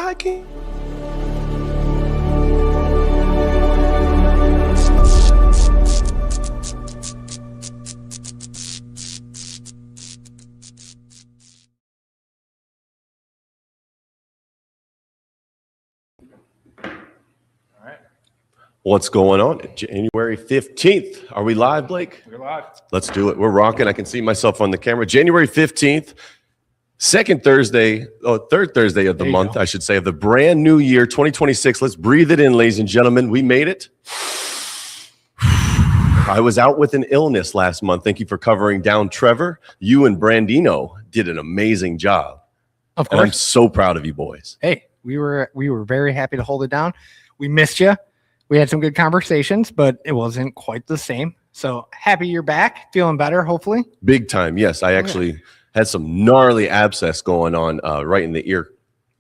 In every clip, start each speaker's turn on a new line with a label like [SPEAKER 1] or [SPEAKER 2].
[SPEAKER 1] I can't. What's going on? January 15th. Are we live, Blake?
[SPEAKER 2] We're live.
[SPEAKER 1] Let's do it. We're rocking. I can see myself on the camera. January 15th, third Thursday of the month, I should say, of the brand new year, 2026. Let's breathe it in, ladies and gentlemen. We made it. I was out with an illness last month. Thank you for covering down Trevor. You and Brandino did an amazing job.
[SPEAKER 3] Of course.
[SPEAKER 1] And I'm so proud of you boys.
[SPEAKER 3] Hey, we were very happy to hold it down. We missed you. We had some good conversations, but it wasn't quite the same. So happy you're back, feeling better, hopefully.
[SPEAKER 1] Big time. Yes, I actually had some gnarly abscess going on right in the ear.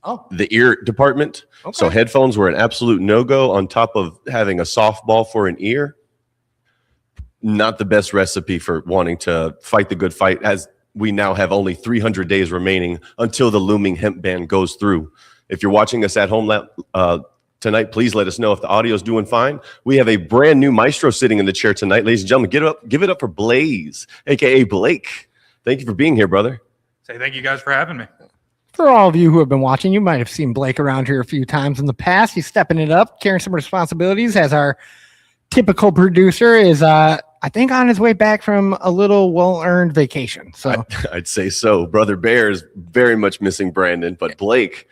[SPEAKER 3] Oh,
[SPEAKER 1] the ear department.
[SPEAKER 3] Okay.
[SPEAKER 1] So headphones were an absolute no-go on top of having a softball for an ear. Not the best recipe for wanting to fight the good fight, as we now have only 300 days remaining until the looming hemp ban goes through. If you're watching us at home tonight, please let us know if the audio is doing fine. We have a brand new maestro sitting in the chair tonight. Ladies and gentlemen, give it up for Blaze, a.k.a. Blake. Thank you for being here, brother.
[SPEAKER 2] Say thank you guys for having me.
[SPEAKER 3] For all of you who have been watching, you might have seen Blake around here a few times in the past. He's stepping it up, carrying some responsibilities as our typical producer is, I think, on his way back from a little well-earned vacation. So
[SPEAKER 1] I'd say so. Brother Bear is very much missing Brandon, but Blake...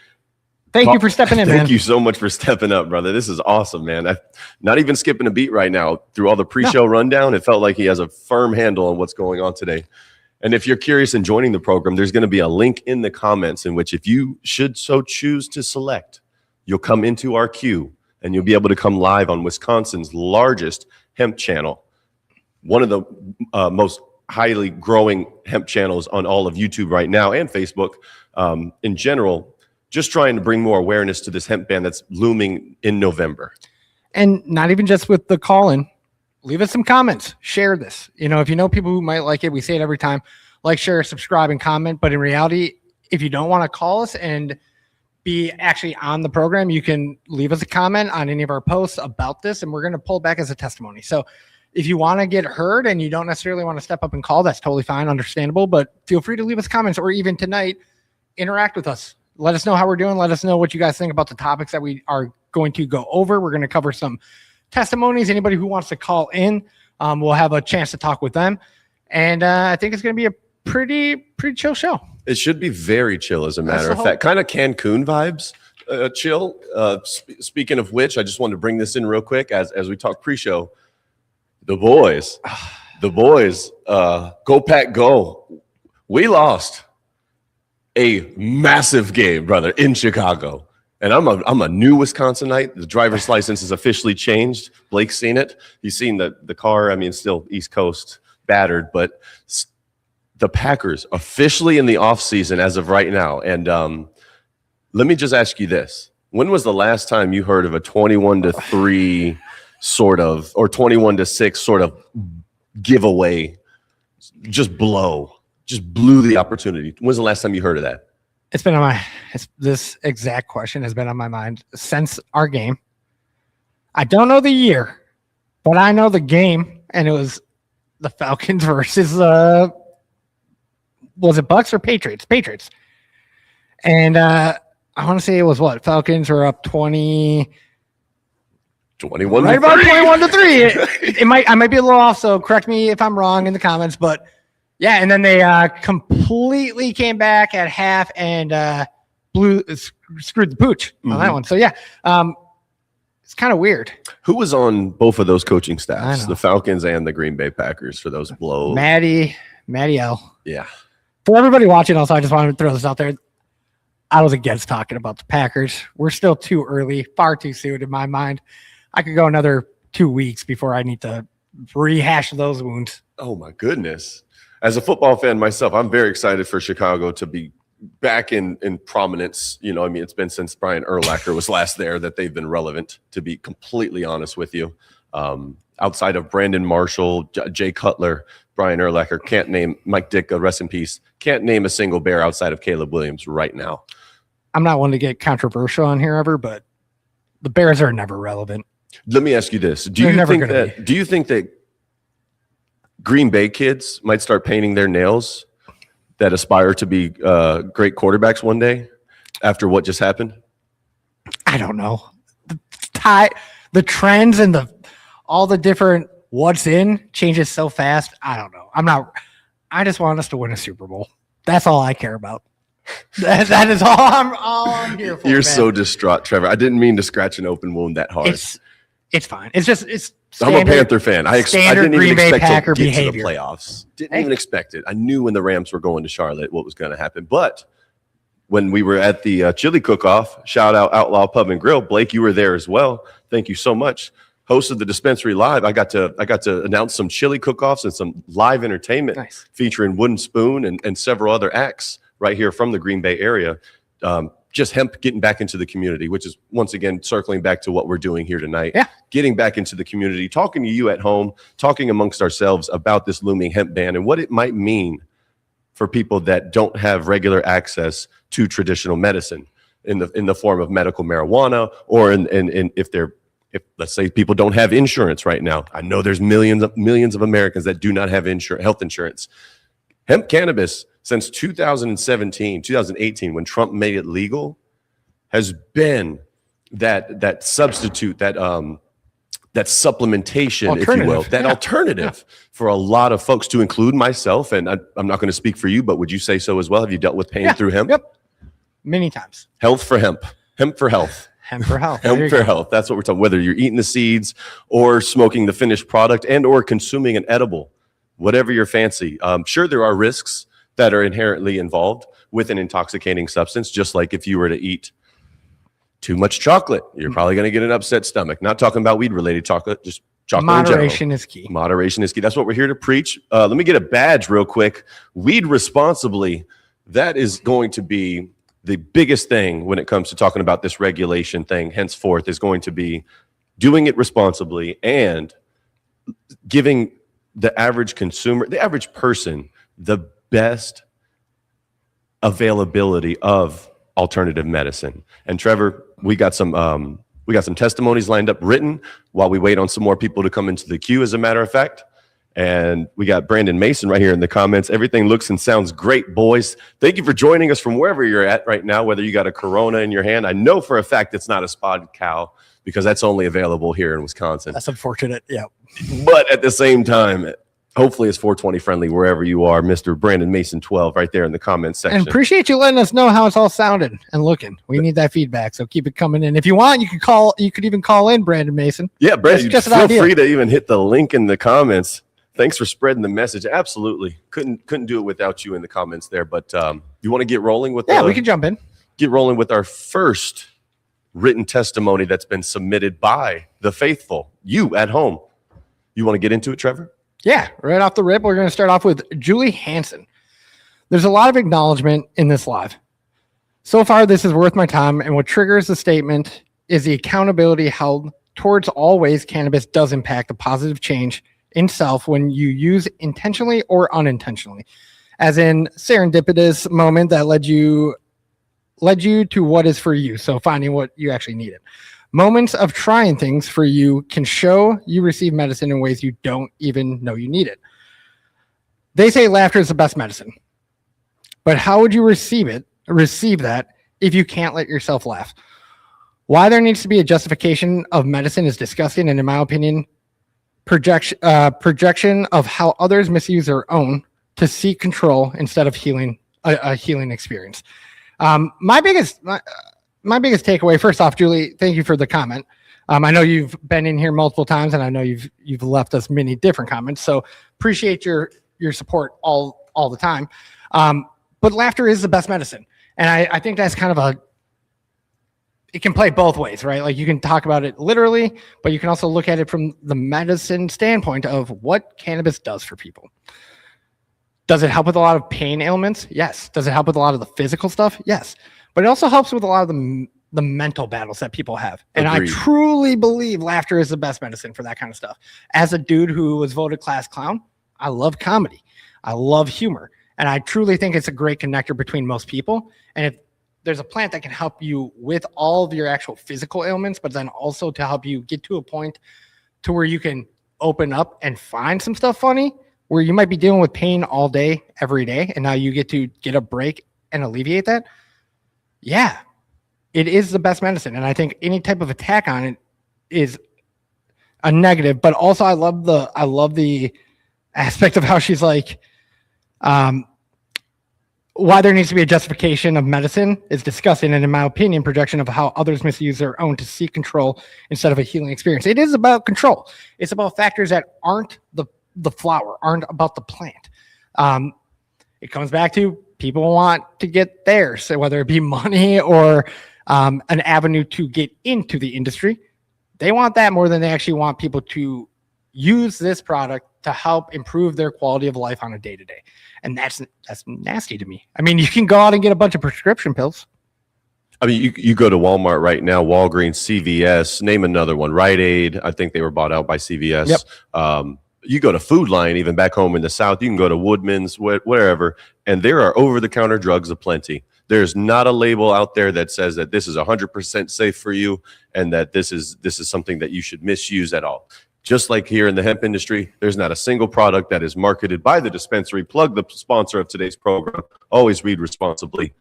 [SPEAKER 3] Thank you for stepping in, man.
[SPEAKER 1] Thank you so much for stepping up, brother. This is awesome, man. I'm not even skipping a beat right now. Through all the pre-show rundown, it felt like he has a firm handle on what's going on today. And if you're curious in joining the program, there's going to be a link in the comments in which, if you should so choose to select, you'll come into our queue and you'll be able to come live on Wisconsin's largest hemp channel, one of the most highly growing hemp channels on all of YouTube right now and Facebook in general. Just trying to bring more awareness to this hemp ban that's looming in November.
[SPEAKER 3] And not even just with the call-in. Leave us some comments. Share this. You know, if you know people who might like it, we say it every time. Like, share, subscribe, and comment. But in reality, if you don't want to call us and be actually on the program, you can leave us a comment on any of our posts about this, and we're going to pull it back as a testimony. So if you want to get heard and you don't necessarily want to step up and call, that's totally fine, understandable. But feel free to leave us comments, or even tonight, interact with us. Let us know how we're doing. Let us know what you guys think about the topics that we are going to go over. We're going to cover some testimonies. Anybody who wants to call in, we'll have a chance to talk with them. And I think it's going to be a pretty chill show.
[SPEAKER 1] It should be very chill, as a matter of fact. Kind of Cancun vibes, chill. Speaking of which, I just wanted to bring this in real quick as we talk pre-show. The boys, go Pack Go. We lost a massive game, brother, in Chicago. And I'm a new Wisconsinite. The driver's license is officially changed. Blake's seen it. He's seen the car. I mean, still East Coast battered, but the Packers officially in the offseason as of right now. And let me just ask you this. When was the last time you heard of a 21-3 sort of, or 21-6 sort of giveaway, just blew the opportunity? When's the last time you heard of that?
[SPEAKER 3] It's been on this exact question has been on my mind since our game. I don't know the year, but I know the game, and it was the Falcons versus, was it Bucks or Patriots? Patriots. And I want to say it was what? Falcons were up 21 right about 21-3. I might be a little off, so correct me if I'm wrong in the comments, but yeah, and then they completely came back at half and screwed the pooch on that one. So yeah, it's kind of weird.
[SPEAKER 1] Who was on both of those coaching staffs, the Falcons and the Green Bay Packers, for those blows?
[SPEAKER 3] Matty L.
[SPEAKER 1] Yeah.
[SPEAKER 3] For everybody watching, also, I just wanted to throw this out there. I was against talking about the Packers. We're still too early, far too soon in my mind. I could go another 2 weeks before I need to rehash those wounds.
[SPEAKER 1] Oh my goodness. As a football fan myself, I'm very excited for Chicago to be back in prominence. You know, I mean, it's been since Brian Urlacher was last there that they've been relevant, to be completely honest with you. Outside of Brandon Marshall, Jay Cutler, Brian Urlacher, can't name Mike Ditka, rest in peace, can't name a single Bear outside of Caleb Williams right now.
[SPEAKER 3] I'm not one to get controversial on here ever, but the Bears are never relevant.
[SPEAKER 1] Let me ask you this:
[SPEAKER 3] They're never gonna be.
[SPEAKER 1] Do you think that Green Bay kids might start painting their nails that aspire to be great quarterbacks one day after what just happened?
[SPEAKER 3] I don't know. The trends and all the different what's in changes so fast. I don't know. I just want us to win a Super Bowl. That's all I care about. That is all I'm here for.
[SPEAKER 1] You're
[SPEAKER 3] man.
[SPEAKER 1] so distraught, Trevor. I didn't mean to scratch an open wound that hard.
[SPEAKER 3] It's fine. It's standard,
[SPEAKER 1] I'm a Panther fan. I didn't
[SPEAKER 3] Green
[SPEAKER 1] even
[SPEAKER 3] Bay
[SPEAKER 1] expect
[SPEAKER 3] Packer
[SPEAKER 1] to get
[SPEAKER 3] behavior.
[SPEAKER 1] to the playoffs. Didn't even expect it. I knew when the Rams were going to Charlotte what was going to happen. But when we were at the chili cook-off, shout out Outlaw Pub and Grill. Blake, you were there as well. Thank you so much. Hosted the dispensary live. I got to announce some chili cook-offs and some live entertainment featuring Wooden Spoon and several other acts right here from the Green Bay area. Just hemp getting back into the community, which is once again circling back to what we're doing here tonight.
[SPEAKER 3] Yeah.
[SPEAKER 1] Getting back into the community, talking to you at home, talking amongst ourselves about this looming hemp ban and what it might mean for people that don't have regular access to traditional medicine in the form of medical marijuana, or if let's say people don't have insurance right now. I know there's millions of Americans that do not have health insurance. Hemp cannabis since 2018, when Trump made it legal, has been that substitute, that supplementation, if you will, that alternative for a lot of folks, to include myself. And I'm not going to speak for you, but would you say so as well? Have you dealt with pain through hemp?
[SPEAKER 3] Yep. Many times.
[SPEAKER 1] Health for hemp. Hemp for health.
[SPEAKER 3] Hemp for health.
[SPEAKER 1] Hemp for health. That's what we're talking. Whether you're eating the seeds or smoking the finished product and or consuming an edible, whatever your fancy. Sure, there are risks that are inherently involved with an intoxicating substance, just like if you were to eat too much chocolate, you're probably going to get an upset stomach. Not talking about weed-related chocolate, just chocolate in general.
[SPEAKER 3] Moderation is key.
[SPEAKER 1] Moderation is key. That's what we're here to preach. Let me get a badge real quick. Weed responsibly. That is going to be the biggest thing when it comes to talking about this regulation thing. Henceforth, is going to be doing it responsibly and giving the average consumer, the average person, the best availability of alternative medicine. And Trevor, we got some testimonies lined up written while we wait on some more people to come into the queue, as a matter of fact. And we got Brandon Mason right here in the comments. Everything looks and sounds great, boys. Thank you for joining us from wherever you're at right now, whether you got a Corona in your hand. I know for a fact it's not a spotted cow, because that's only available here in Wisconsin.
[SPEAKER 3] That's unfortunate. Yeah.
[SPEAKER 1] But at the same time, hopefully it's 420 friendly wherever you are. Mr. Brandon Mason 12 right there in the comments section.
[SPEAKER 3] And appreciate you letting us know how it's all sounding and looking. We need that feedback, so keep it coming in. If you want, you could even call in Brandon Mason.
[SPEAKER 1] Yeah, Brandon,
[SPEAKER 3] just
[SPEAKER 1] feel free to even hit the link in the comments. Thanks for spreading the message. Absolutely. Couldn't do it without you in the comments there. But you want to get rolling with
[SPEAKER 3] we can jump in.
[SPEAKER 1] Get rolling with our first written testimony that's been submitted by the faithful. You at home. You want to get into it, Trevor?
[SPEAKER 3] Yeah, right off the rip, we're going to start off with Julie Hansen. There's a lot of acknowledgement in this live. So far, this is worth my time, and what triggers the statement is the accountability held towards all ways cannabis does impact a positive change in self when you use intentionally or unintentionally, as in serendipitous moment that led you to what is for you. So finding what you actually needed. Moments of trying things for you can show you receive medicine in ways you don't even know you need it. They say laughter is the best medicine, but how would you receive that if you can't let yourself laugh? Why there needs to be a justification of medicine is disgusting, and in my opinion, projection of how others misuse their own to seek control instead of healing a healing experience. My biggest takeaway, first off, Julie, thank you for the comment. I know you've been in here multiple times, and I know you've left us many different comments. So appreciate your support all the time. But laughter is the best medicine, and I think that's kind of it can play both ways, right? Like you can talk about it literally, but you can also look at it from the medicine standpoint of what cannabis does for people. Does it help with a lot of pain ailments? Yes. Does it help with a lot of the physical stuff? Yes. But it also helps with a lot of the mental battles that people have. And Agreed. I truly believe laughter is the best medicine for that kind of stuff. As a dude who was voted class clown, I love comedy. I love humor. And I truly think it's a great connector between most people. And there's a plant that can help you with all of your actual physical ailments, but then also to help you get to a point to where you can open up and find some stuff funny, where you might be dealing with pain all day, every day, and now you get to get a break and alleviate that. Yeah, it is the best medicine. And I think any type of attack on it is a negative, but also I love the aspect of how she's like, why there needs to be a justification of medicine is disgusting, and in my opinion, projection of how others misuse their own to seek control instead of a healing experience. It is about control. It's about factors that aren't the flower, aren't about the plant. It comes back to people want to get there, so whether it be money or an avenue to get into the industry, they want that more than they actually want people to use this product to help improve their quality of life on a day-to-day. And that's nasty to me. I mean, you can go out and get a bunch of prescription pills.
[SPEAKER 1] I mean, you go to Walmart right now, Walgreens, CVS, name another one, Rite Aid. I think they were bought out by CVS.
[SPEAKER 3] Yep.
[SPEAKER 1] You go to Food Lion, even back home in the South, you can go to Woodman's, wherever, and there are over-the-counter drugs aplenty. There's not a label out there that says that this is 100% safe for you and that this is something that you should misuse at all. Just like here in the hemp industry, there's not a single product that is marketed by the dispensary. Plug the sponsor of today's program. Always read responsibly.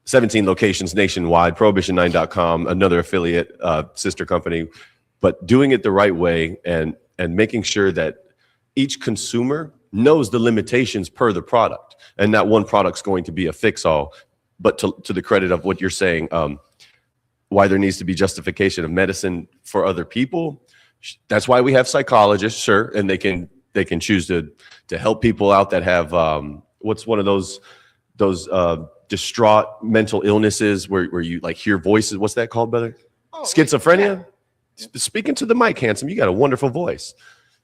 [SPEAKER 1] 17 locations nationwide, prohibition9.com, another affiliate sister company. But doing it the right way and making sure that each consumer knows the limitations per the product. And not one product's going to be a fix-all. But to the credit of what you're saying, why there needs to be justification of medicine for other people. That's why we have psychologists, sure, and they can choose to help people out that have what's one of those distraught mental illnesses where you like hear voices. What's that called, brother? Schizophrenia. Yeah. Speaking to the mic, handsome. You got a wonderful voice.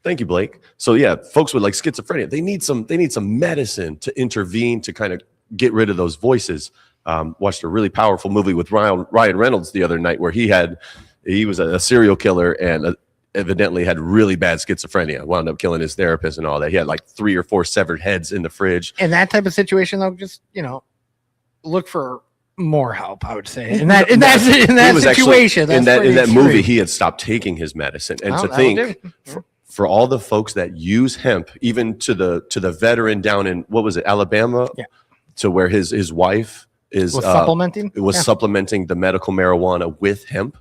[SPEAKER 1] Thank you, Blake. So yeah, folks with like schizophrenia, they need some medicine to intervene to kind of get rid of those voices. Watched a really powerful movie with Ryan Reynolds the other night where he was a serial killer and evidently had really bad schizophrenia, wound up killing his therapist and all that. He had like 3 or 4 severed heads in the fridge.
[SPEAKER 3] In that type of situation, though, just, look for more help, I would say. In that situation.
[SPEAKER 1] In that movie, he had stopped taking his medicine. And to think for all the folks that use hemp, even to the veteran down in, what was it, Alabama? Yeah. To where his wife was supplementing the medical marijuana with hemp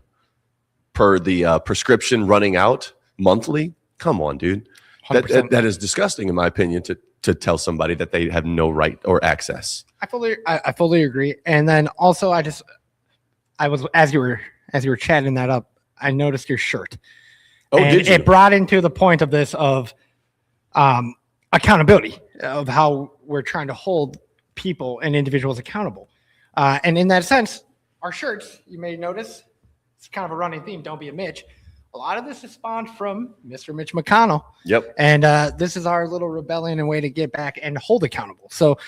[SPEAKER 1] per the prescription running out monthly. Come on, dude. That is disgusting, in my opinion, to tell somebody that they have no right or access.
[SPEAKER 3] I fully agree. And then also, I was as you were chatting that up, I noticed your shirt. Oh, and did you? It brought into the point of this of accountability, of how we're trying to hold people and individuals accountable. And in that sense, our shirts, you may notice, it's kind of a running theme. Don't be a Mitch. A lot of this is spawned from Mr. Mitch McConnell.
[SPEAKER 1] Yep.
[SPEAKER 3] And this is our little rebellion and way to get back and hold accountable. So,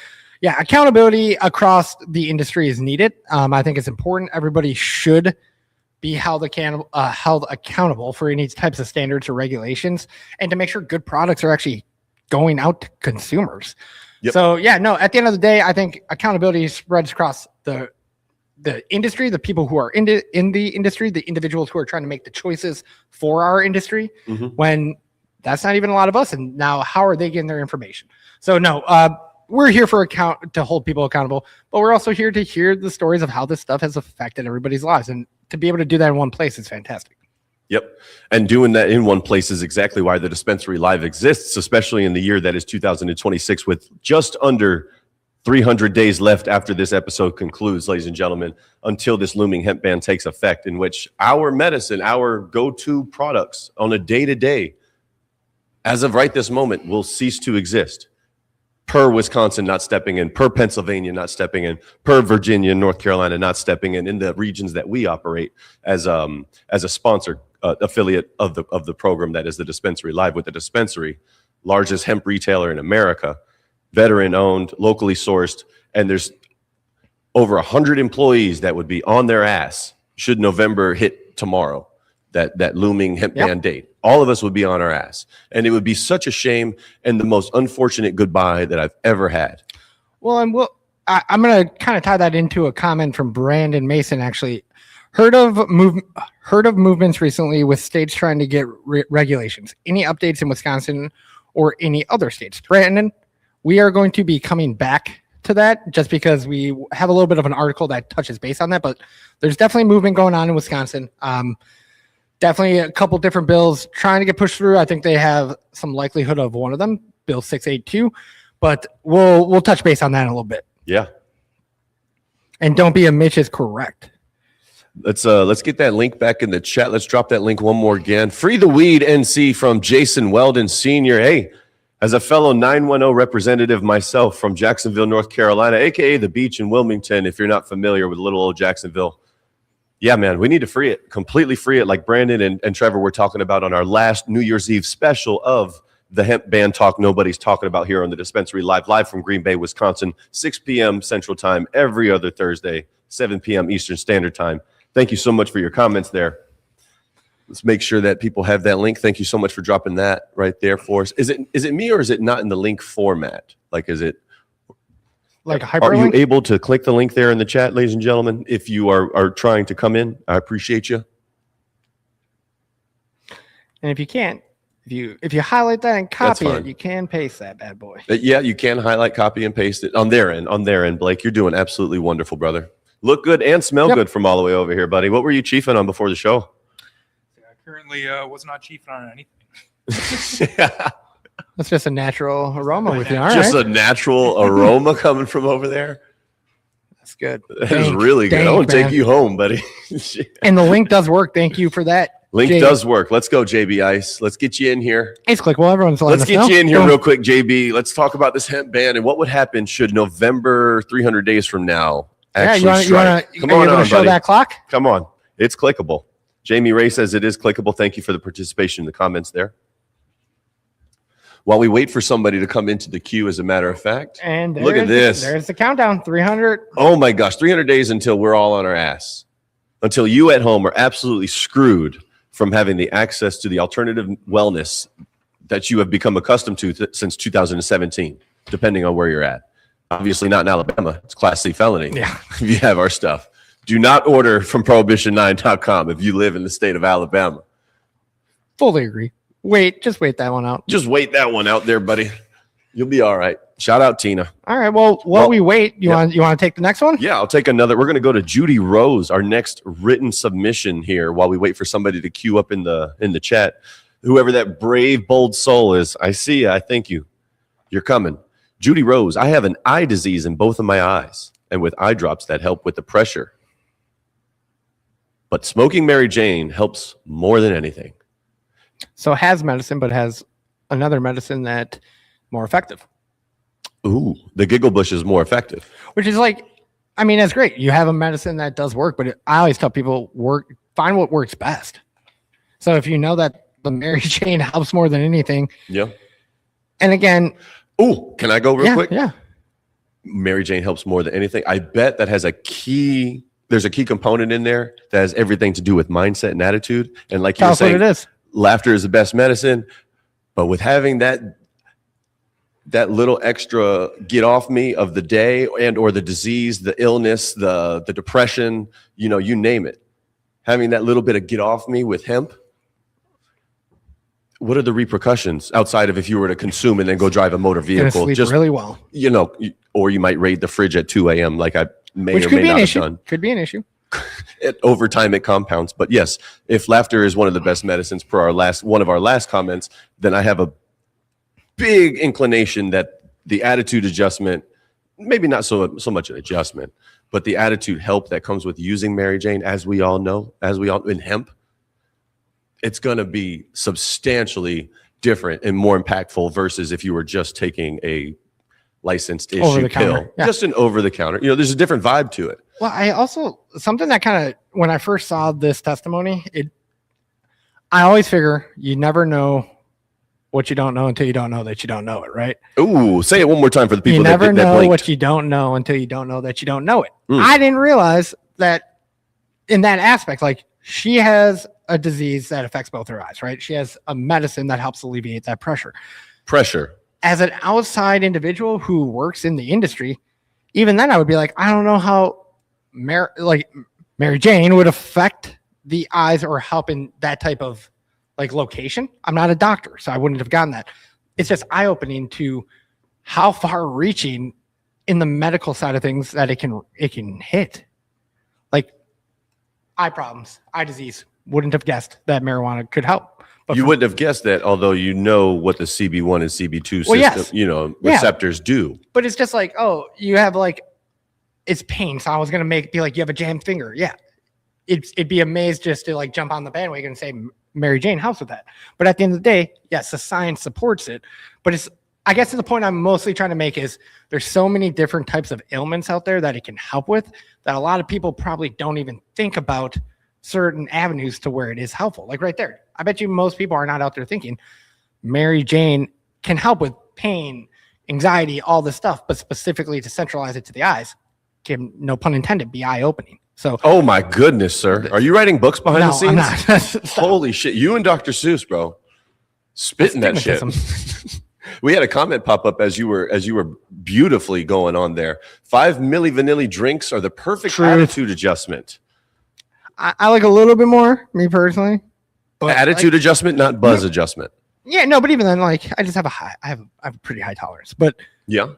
[SPEAKER 3] yeah, accountability across the industry is needed. I think it's important. Everybody should be held accountable for any types of standards or regulations, and to make sure good products are actually going out to consumers. Yep. So, yeah, no, at the end of the day, I think accountability spreads across the industry, the people who are in the industry, the individuals who are trying to make the choices for our industry, when that's not even a lot of us. And now how are they getting their information? So no, we're here to hold people accountable, but we're also here to hear the stories of how this stuff has affected everybody's lives. And to be able to do that in one place is fantastic.
[SPEAKER 1] Yep. And doing that in one place is exactly why the Dispensary Live exists, especially in the year that is 2026, with just under 300 days left after this episode concludes, ladies and gentlemen, until this looming hemp ban takes effect, in which our medicine, our go-to products on a day-to-day, as of right this moment, will cease to exist. Per Wisconsin not stepping in, per Pennsylvania not stepping in, per Virginia, North Carolina not stepping in the regions that we operate as a sponsor affiliate of the program that is the Dispensary Live, with the Dispensary, largest hemp retailer in America, veteran owned, locally sourced, and there's over 100 employees that would be on their ass should November hit tomorrow, that looming hemp ban date. All of us would be on our ass, and it would be such a shame and the most unfortunate goodbye that I've ever had.
[SPEAKER 3] Well, and I'm going to kind of tie that into a comment from Brandon Mason. Actually, heard of movements recently with states trying to get regulations. Any updates in Wisconsin or any other states? Brandon, we are going to be coming back to that just because we have a little bit of an article that touches base on that. But there's definitely movement going on in Wisconsin. Definitely a couple different bills trying to get pushed through. I think they have some likelihood of one of them, Bill 682. But we'll touch base on that in a little bit.
[SPEAKER 1] Yeah.
[SPEAKER 3] And don't be a Mitch is correct.
[SPEAKER 1] Let's get that link back in the chat. Let's drop that link one more again. Free the Weed NC from Jason Weldon Sr. Hey, as a fellow 910 representative myself from Jacksonville, North Carolina, aka the beach in Wilmington, if you're not familiar with little old Jacksonville. Yeah, man, we need to free it, completely free it, like Brandon and Trevor were talking about on our last New Year's Eve special of the hemp ban talk nobody's talking about here on the Dispensary live from Green Bay, Wisconsin, 6 p.m. Central Time every other Thursday, 7 p.m. Eastern Standard Time. Thank you so much for your comments there. Let's make sure that people have that link. Thank you so much for dropping that right there for us. Is it me or is it not in the link format? Like, is it
[SPEAKER 3] like a
[SPEAKER 1] Are you
[SPEAKER 3] hyperlink?
[SPEAKER 1] able to click the link there in the chat, ladies and gentlemen? If you are trying to come in, I appreciate you.
[SPEAKER 3] And if you can't, if you highlight that and
[SPEAKER 1] That's
[SPEAKER 3] copy
[SPEAKER 1] fine.
[SPEAKER 3] it, you can paste that bad boy.
[SPEAKER 1] Yeah, you can highlight, copy, and paste it on their end. Blake, you're doing absolutely wonderful, brother. Look good and smell
[SPEAKER 3] Yep.
[SPEAKER 1] good from all the way over here, buddy. What were you chiefing on before the show?
[SPEAKER 2] I currently was not chiefing on anything.
[SPEAKER 3] That's just a natural aroma with you. All
[SPEAKER 1] Just
[SPEAKER 3] right.
[SPEAKER 1] a natural aroma coming from over there.
[SPEAKER 3] That's good.
[SPEAKER 1] That is really good. I want to take you home, buddy.
[SPEAKER 3] And the link does work. Thank you for that.
[SPEAKER 1] Link
[SPEAKER 3] Jay.
[SPEAKER 1] does work. Let's go, JB Ice. Let's get you in here.
[SPEAKER 3] It's click. Well, everyone's letting
[SPEAKER 1] Let's
[SPEAKER 3] us
[SPEAKER 1] get
[SPEAKER 3] know.
[SPEAKER 1] you in here
[SPEAKER 3] Boom.
[SPEAKER 1] real quick, JB. Let's talk about this hemp ban and what would happen should November 300 days from now
[SPEAKER 3] Yeah,
[SPEAKER 1] actually
[SPEAKER 3] you want
[SPEAKER 1] strike.
[SPEAKER 3] to
[SPEAKER 1] Come
[SPEAKER 3] are you
[SPEAKER 1] on
[SPEAKER 3] able
[SPEAKER 1] on,
[SPEAKER 3] to show
[SPEAKER 1] buddy.
[SPEAKER 3] that clock?
[SPEAKER 1] Come on. It's clickable. Jamie Ray says it is clickable. Thank you for the participation in the comments there. While we wait for somebody to come into the queue, as a matter of fact.
[SPEAKER 3] And
[SPEAKER 1] Look at
[SPEAKER 3] there's
[SPEAKER 1] this.
[SPEAKER 3] There's the countdown. 300.
[SPEAKER 1] Oh my gosh, 300 days until we're all on our ass. Until you at home are absolutely screwed from having the access to the alternative wellness that you have become accustomed to since 2017, depending on where you're at. Obviously not in Alabama. It's Class C felony.
[SPEAKER 3] Yeah.
[SPEAKER 1] If you have our stuff. Do not order from prohibition9.com if you live in the state of Alabama.
[SPEAKER 3] Fully agree. Just wait that one out.
[SPEAKER 1] Just wait that one out there, buddy. You'll be all right. Shout out, Tina.
[SPEAKER 3] All right. Well, while we wait, you want to take the next one?
[SPEAKER 1] Yeah, I'll take another. We're going to go to Judy Rose, our next written submission here while we wait for somebody to queue up in the chat. Whoever that brave, bold soul is, I see you. I thank you. You're coming. Judy Rose, I have an eye disease in both of my eyes and with eye drops that help with the pressure. But smoking Mary Jane helps more than anything.
[SPEAKER 3] So it has medicine, but has another medicine that more effective.
[SPEAKER 1] Ooh, the Giggle Bush is more effective.
[SPEAKER 3] Which is like, I mean, that's great. You have a medicine that does work, but I always tell people find what works best. So if you know that the Mary Jane helps more than anything.
[SPEAKER 1] Yeah.
[SPEAKER 3] And again.
[SPEAKER 1] Ooh, can I go real quick?
[SPEAKER 3] Yeah.
[SPEAKER 1] Mary Jane helps more than anything. I bet that has there's a key component in there that has everything to do with mindset and attitude. And like you were saying,
[SPEAKER 3] what it is.
[SPEAKER 1] Laughter is the best medicine. But with having that little extra get off me of the day and or the disease, the illness, the depression, you name it. Having that little bit of get off me with hemp. What are the repercussions outside of if you were to consume and then go drive a motor vehicle?
[SPEAKER 3] Sleep really well.
[SPEAKER 1] Or you might raid the fridge at 2 a.m. like I may
[SPEAKER 3] Which
[SPEAKER 1] or
[SPEAKER 3] could
[SPEAKER 1] may
[SPEAKER 3] be an
[SPEAKER 1] not have
[SPEAKER 3] issue.
[SPEAKER 1] done.
[SPEAKER 3] Could be an issue.
[SPEAKER 1] Over time it compounds. But yes, if laughter is one of the best medicines per one of our last comments, then I have a big inclination that the attitude adjustment, maybe not so much an adjustment, but the attitude help that comes with using Mary Jane, as we all in hemp, it's going to be substantially different and more impactful versus if you were just taking a licensed issue pill, just an over the counter. There's a different vibe to it.
[SPEAKER 3] Well, I also, something that kind of, when I first saw this testimony, I always figure you never know what you don't know until you don't know that you don't know it, right?
[SPEAKER 1] Ooh, say it one more time for the people
[SPEAKER 3] you
[SPEAKER 1] that
[SPEAKER 3] never know
[SPEAKER 1] blinked.
[SPEAKER 3] what you don't know until you don't know that you don't know it. I didn't realize that in that aspect, like she has a disease that affects both her eyes, right? She has a medicine that helps alleviate that pressure.
[SPEAKER 1] Pressure.
[SPEAKER 3] As an outside individual who works in the industry, even then I would be like, I don't know how Mary Jane would affect the eyes or help in that type of like location. I'm not a doctor, so I wouldn't have gotten that. It's just eye-opening to how far reaching in the medical side of things that it can hit. Like eye problems, eye disease. Wouldn't have guessed that marijuana could help. But
[SPEAKER 1] You wouldn't have guessed that, although you know what the CB1 and CB2 system,
[SPEAKER 3] yes.
[SPEAKER 1] receptors do.
[SPEAKER 3] But it's just like, oh, you have like, it's pain. So I was gonna be like, you have a jammed finger. Yeah, it'd be amazed just to like jump on the bandwagon and say Mary Jane helps with that. But at the end of the day, yes, the science supports it. But I guess the point I'm mostly trying to make is there's so many different types of ailments out there that it can help with that a lot of people probably don't even think about certain avenues to where it is helpful. Like right there, I bet you most people are not out there thinking Mary Jane can help with pain, anxiety, all this stuff, but specifically to centralize it to the eyes can, no pun intended, be eye-opening. So,
[SPEAKER 1] oh my goodness, sir, are you writing books behind the scenes?
[SPEAKER 3] I'm not.
[SPEAKER 1] Holy shit, you and Dr. Seuss, bro, spitting that shit. We had a comment pop up as you were beautifully going on there. 5 milli vanilli drinks are the perfect attitude adjustment.
[SPEAKER 3] I like a little bit more, me personally. But
[SPEAKER 1] Attitude adjustment, not buzz adjustment.
[SPEAKER 3] Yeah, no, but even then, like I just have I have a pretty high tolerance. But yeah,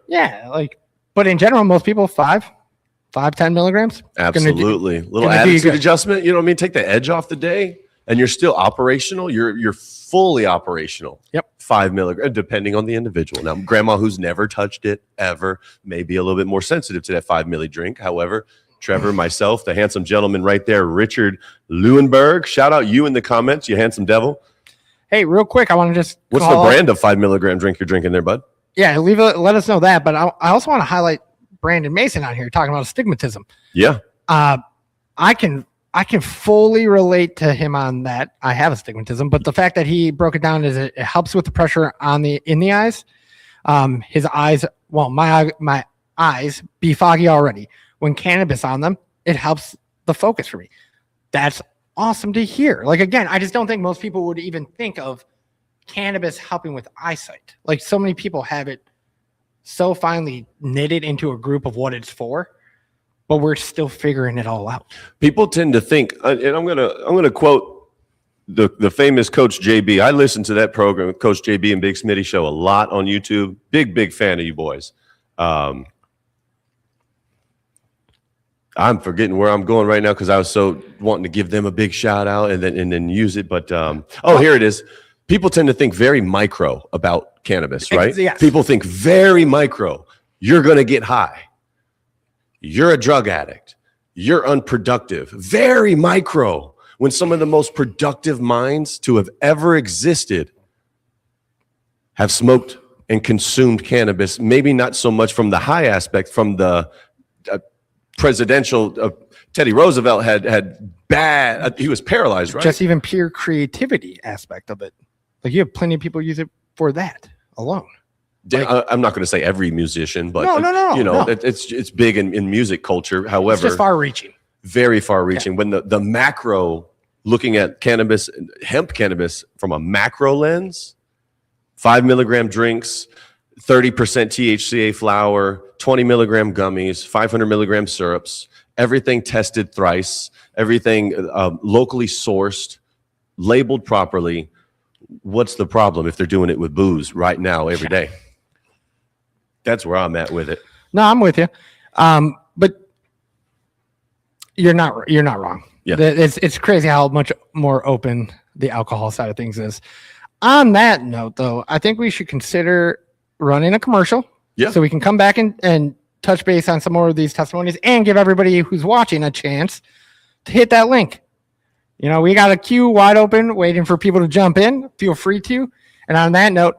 [SPEAKER 3] like, but in general, most people 10 milligrams.
[SPEAKER 1] Absolutely, little attitude adjustment. You know what I mean? Take the edge off the day, and you're still operational. You're fully operational.
[SPEAKER 3] Yep.
[SPEAKER 1] 5 milligrams, depending on the individual. Now, grandma who's never touched it ever may be a little bit more sensitive to that 5 milli drink. However, Trevor, myself, the handsome gentleman right there, Richard Leuenberg. Shout out you in the comments, you handsome devil.
[SPEAKER 3] Hey, real quick, I want to just
[SPEAKER 1] what's the brand of 5 milligram drink you're drinking there, bud?
[SPEAKER 3] Yeah, let us know that. But I also want to highlight Brandon Mason out here talking about astigmatism.
[SPEAKER 1] Yeah.
[SPEAKER 3] I can fully relate to him on that. I have astigmatism, but the fact that he broke it down is it helps with the pressure in the eyes. His eyes, well, my eyes be foggy already. When cannabis on them, it helps the focus for me. That's awesome to hear. Like, again, I just don't think most people would even think of cannabis helping with eyesight. Like, so many people have it so finely knitted into a group of what it's for, but we're still figuring it all out.
[SPEAKER 1] People tend to think, and I'm gonna quote the famous Coach JB. I listen to that program, Coach JB and Big Smitty show, a lot on YouTube. Big fan of you boys. I'm forgetting where I'm going right now because I was so wanting to give them a big shout out and then use it. But here it is. People tend to think very micro about cannabis, right?
[SPEAKER 3] Yes.
[SPEAKER 1] People think very micro. You're going to get high. You're a drug addict. You're unproductive. Very micro. When some of the most productive minds to have ever existed have smoked and consumed cannabis, maybe not so much from the high aspect, from the presidential Teddy Roosevelt had bad, he was paralyzed, right?
[SPEAKER 3] Just even pure creativity aspect of it. Like, you have plenty of people use it for that alone. Like,
[SPEAKER 1] I'm not going to say every musician, but
[SPEAKER 3] no.
[SPEAKER 1] It's big in music culture. However,
[SPEAKER 3] it's just far reaching,
[SPEAKER 1] very far reaching. Yeah. When the macro, looking at cannabis, hemp cannabis from a macro lens, 5 milligram drinks, 30% THCA flower, 20 milligram gummies, 500 milligram syrups, everything tested thrice, everything locally sourced, labeled properly. What's the problem if they're doing it with booze right now, every day? That's where I'm at with it.
[SPEAKER 3] No, I'm with you. But you're not wrong.
[SPEAKER 1] Yeah.
[SPEAKER 3] It's crazy how much more open the alcohol side of things is. On that note, though, I think we should consider running a commercial.
[SPEAKER 1] Yeah.
[SPEAKER 3] So we can come back and touch base on some more of these testimonies and give everybody who's watching a chance to hit that link. You know, we got a queue wide open waiting for people to jump in. Feel free to. And on that note,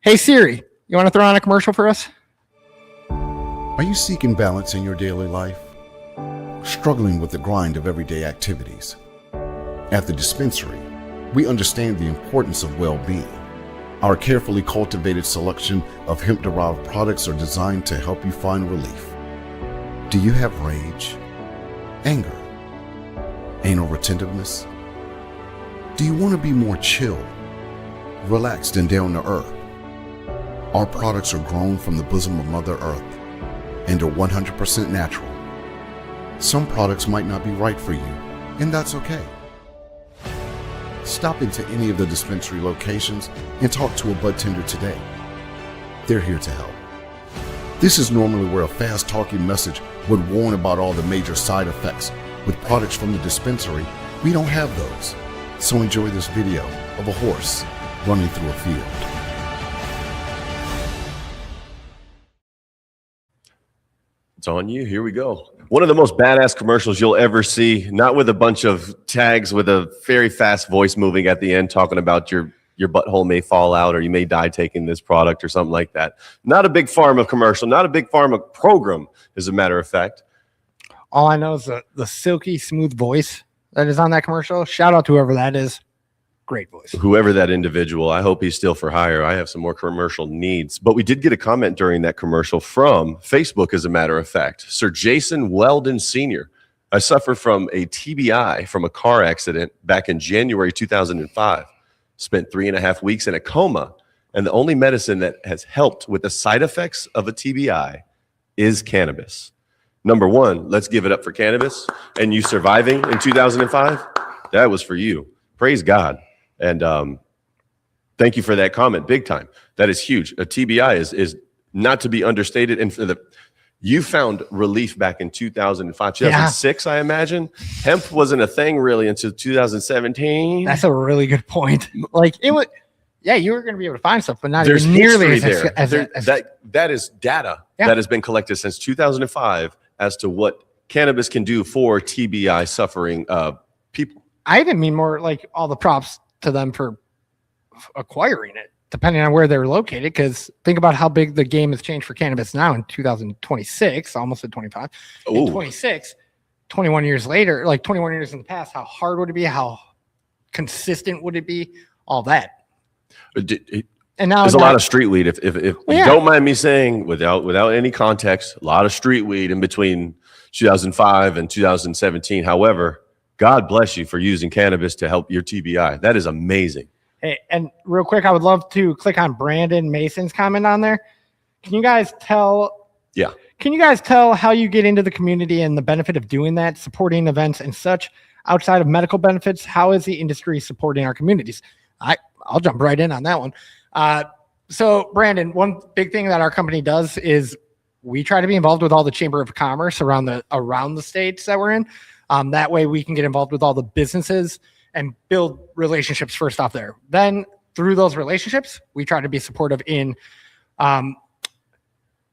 [SPEAKER 3] hey Siri, you want to throw on a commercial for us?
[SPEAKER 4] Are you seeking balance in your daily life? Struggling with the grind of everyday activities? At the dispensary, we understand the importance of well-being. Our carefully cultivated selection of hemp-derived products are designed to help you find relief. Do you have rage, anger, anal retentiveness? Do you want to be more chill, relaxed, and down to earth? Our products are grown from the bosom of Mother Earth and are 100% natural. Some products might not be right for you, and that's okay. Stop into any of the dispensary locations and talk to a bud tender today. They're here to help. This is normally where a fast-talking message would warn about all the major side effects. With products from the dispensary, we don't have those. So enjoy this video of a horse running through a field.
[SPEAKER 1] It's on you. Here we go. One of the most badass commercials you'll ever see, not with a bunch of tags with a very fast voice moving at the end talking about your butthole may fall out or you may die taking this product or something like that. Not a big pharma commercial, not a big pharma program, as a matter of fact.
[SPEAKER 3] All I know is the silky smooth voice that is on that commercial. Shout out to whoever that is. Great voice.
[SPEAKER 1] Whoever that individual, I hope he's still for hire. I have some more commercial needs. But we did get a comment during that commercial from Facebook, as a matter of fact. Sir Jason Weldon Sr. I suffer from a TBI from a car accident back in January 2005. Spent 3.5 weeks in a coma. And the only medicine that has helped with the side effects of a TBI is cannabis. Number one, let's give it up for cannabis. And you surviving in 2005, that was for you. Praise God. And thank you for that comment, big time. That is huge. A TBI is not to be understated. And you found relief back in 2005, 2006, I imagine. Hemp wasn't a thing really until 2017.
[SPEAKER 3] That's a really good point. Like it was, yeah, you were going to be able to find stuff, but not
[SPEAKER 1] There's
[SPEAKER 3] even nearly
[SPEAKER 1] history
[SPEAKER 3] as
[SPEAKER 1] there. That is data that has been collected since 2005 as to what cannabis can do for TBI suffering people.
[SPEAKER 3] I even mean more like all the props to them for acquiring it, depending on where they're located. Because think about how big the game has changed for cannabis now in 2026, almost at 25. In 26, 21 years later, like 21 years in the past, how hard would it be? How consistent would it be? All that. And now
[SPEAKER 1] there's a lot of street weed. If you don't mind me saying, without any context, a lot of street weed in between 2005 and 2017. However, God bless you for using cannabis to help your TBI. That is amazing.
[SPEAKER 3] Hey, and real quick, I would love to click on Brandon Mason's comment on there. Can you guys tell? Yeah. Can you guys tell how you get into the community and the benefit of doing that, supporting events and such outside of medical benefits? How is the industry supporting our communities? I'll jump right in on that one. So Brandon, one big thing that our company does is we try to be involved with all the Chamber of Commerce around the states that we're in. That way we can get involved with all the businesses and build relationships first off there. Then through those relationships, we try to be supportive in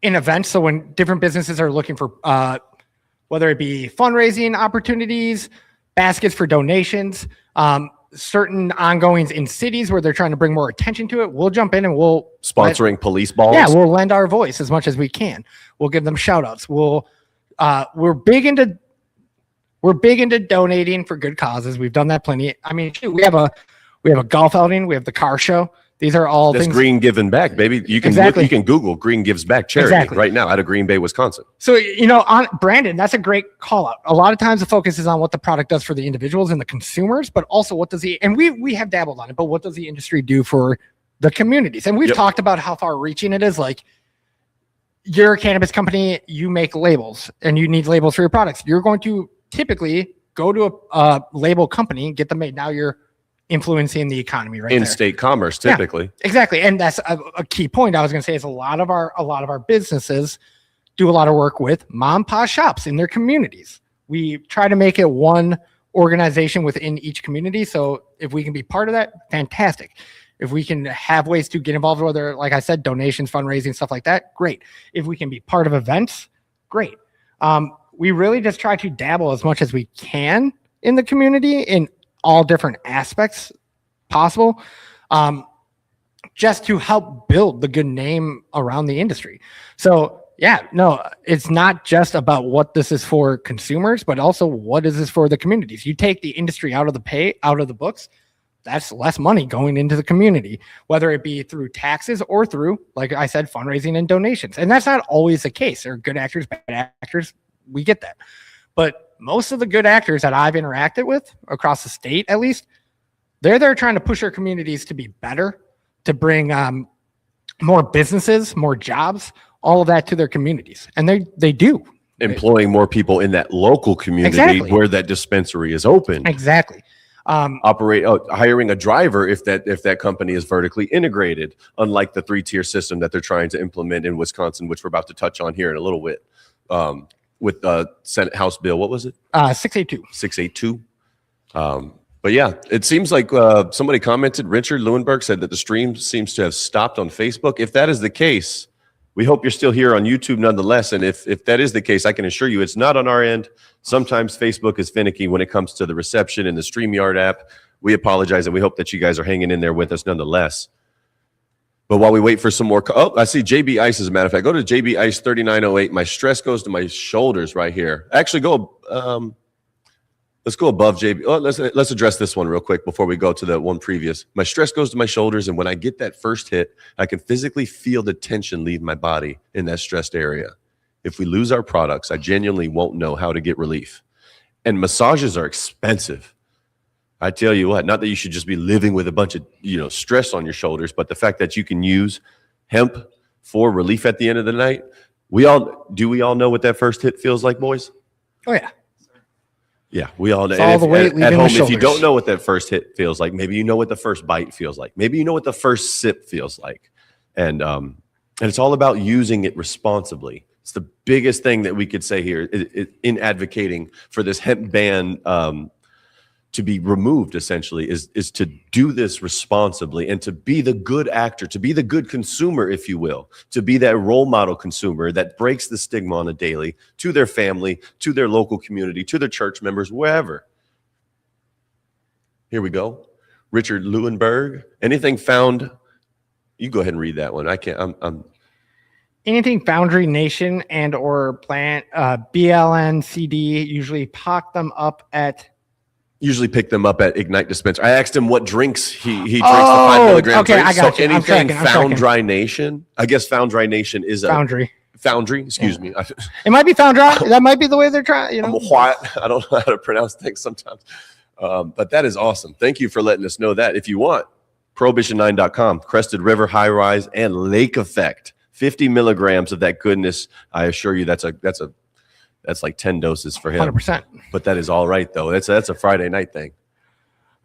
[SPEAKER 3] events. So when different businesses are looking for, whether it be fundraising opportunities, baskets for donations, certain ongoings in cities where they're trying to bring more attention to it, we'll jump in and we'll
[SPEAKER 1] sponsoring police balls.
[SPEAKER 3] Yeah, we'll lend our voice as much as we can. We'll give them shout outs. We're big into donating for good causes. We've done that plenty. I mean, shoot, we have a golf outing, we have the car show. These are all
[SPEAKER 1] things. Green Giving Back, baby. You can you can Google Green Gives Back charity right now out of Green Bay, Wisconsin.
[SPEAKER 3] So, on Brandon, that's a great call out. A lot of times the focus is on what the product does for the individuals and the consumers, but also what does and we have dabbled on it, but what does the industry do for the communities? And we've talked about how far reaching it is. Like, you're a cannabis company, you make labels and you need labels for your products. You're going to typically go to a label company, get them made. Now you're influencing the economy right
[SPEAKER 1] in-state commerce typically.
[SPEAKER 3] Yeah, exactly. And that's a key point I was going to say is a lot of our businesses do a lot of work with mom and pop shops in their communities. We try to make it one organization within each community. So if we can be part of that, fantastic. If we can have ways to get involved, whether, like I said, donations, fundraising, stuff like that, great. If we can be part of events, great. We really just try to dabble as much as we can in the community in all different aspects possible, just to help build the good name around the industry. So yeah, no, it's not just about what this is for consumers, but also what is this for the communities. You take the industry out of the books, that's less money going into the community, whether it be through taxes or through, like I said, fundraising and donations. And that's not always the case. There are good actors, bad actors. We get that. But most of the good actors that I've interacted with across the state, at least, they're there trying to push their communities to be better, to bring more businesses, more jobs, all of that to their communities, and they do.
[SPEAKER 1] Employing more people in that local community
[SPEAKER 3] Exactly.
[SPEAKER 1] where that dispensary is open.
[SPEAKER 3] Exactly.
[SPEAKER 1] Hiring a driver if that company is vertically integrated, unlike the 3-tier system that they're trying to implement in Wisconsin, which we're about to touch on here in a little bit. With Senate House bill, what was it?
[SPEAKER 3] 682.
[SPEAKER 1] 682. But yeah, it seems like somebody commented, Richard Lewinberg said that the stream seems to have stopped on Facebook. If that is the case, we hope you're still here on YouTube nonetheless. And if that is the case, I can assure you it's not on our end. Sometimes Facebook is finicky when it comes to the reception in the StreamYard app. We apologize, and we hope that you guys are hanging in there with us nonetheless. But while we wait for some more, I see JB Ice, as a matter of fact. Go to JB Ice 3908. My stress goes to my shoulders right here. Actually, let's go above JB. Oh, let's address this one real quick before we go to the one previous. My stress goes to my shoulders, and when I get that first hit, I can physically feel the tension leave my body in that stressed area. If we lose our products, I genuinely won't know how to get relief. And massages are expensive. I tell you what, not that you should just be living with a bunch of stress on your shoulders, but the fact that you can use hemp for relief at the end of the night. We all know what that first hit feels like, boys?
[SPEAKER 3] Oh yeah.
[SPEAKER 1] Yeah, we all know.
[SPEAKER 3] It's all the weight
[SPEAKER 1] At
[SPEAKER 3] leaving
[SPEAKER 1] home,
[SPEAKER 3] the
[SPEAKER 1] if you
[SPEAKER 3] shoulders.
[SPEAKER 1] don't know what that first hit feels like, maybe you know what the first bite feels like. Maybe you know what the first sip feels like. And it's all about using it responsibly. It's the biggest thing that we could say here in advocating for this hemp ban to be removed, essentially, is to do this responsibly and to be the good actor, to be the good consumer, if you will, to be that role model consumer that breaks the stigma on a daily to their family, to their local community, to their church members, wherever. Here we go. Richard Lewinberg. Anything found? You go ahead and read that one. I can't.
[SPEAKER 3] Anything Foundry Nation and or plant BLNCD usually pick them up at Ignite Dispenser. I asked him what drinks he drinks the 5 milligram okay,
[SPEAKER 1] drinks.
[SPEAKER 3] I got
[SPEAKER 1] so
[SPEAKER 3] you. I'm
[SPEAKER 1] anything
[SPEAKER 3] tracking.
[SPEAKER 1] Found Dry Nation. I guess Found Dry Nation is a
[SPEAKER 3] Foundry. Foundry,
[SPEAKER 1] excuse me.
[SPEAKER 3] It might be Foundry. That might be the way they're trying.
[SPEAKER 1] I'm white. I don't know how to pronounce things sometimes. But that is awesome. Thank you for letting us know that. If you want, Prohibition9.com, Crested River, High Rise, and Lake Effect. 50 milligrams of that goodness. I assure you that's like 10 doses for him.
[SPEAKER 3] 100%.
[SPEAKER 1] But that is all right, though. That's a Friday night thing.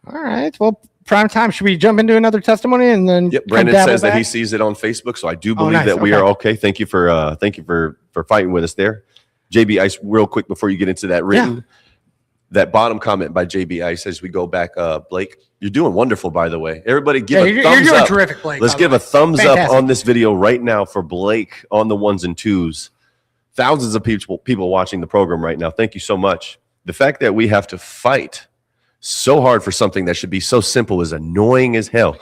[SPEAKER 3] All right. Well, prime time. Should we jump into another testimony and then?
[SPEAKER 1] Yep. Brandon says that he sees it on Facebook, so I do believe that we are okay. Thank you for fighting with us there. JB Ice, real quick before you get into that written. Yeah. That bottom comment by JB Ice as we go back, Blake. You're doing wonderful, by the way. Everybody give a thumbs
[SPEAKER 3] you're doing
[SPEAKER 1] up.
[SPEAKER 3] Terrific, Blake.
[SPEAKER 1] Let's give a thumbs up on this video right now for Blake on the ones and twos. Thousands of people watching the program right now. Thank you so much. The fact that we have to fight so hard for something that should be so simple is annoying as hell.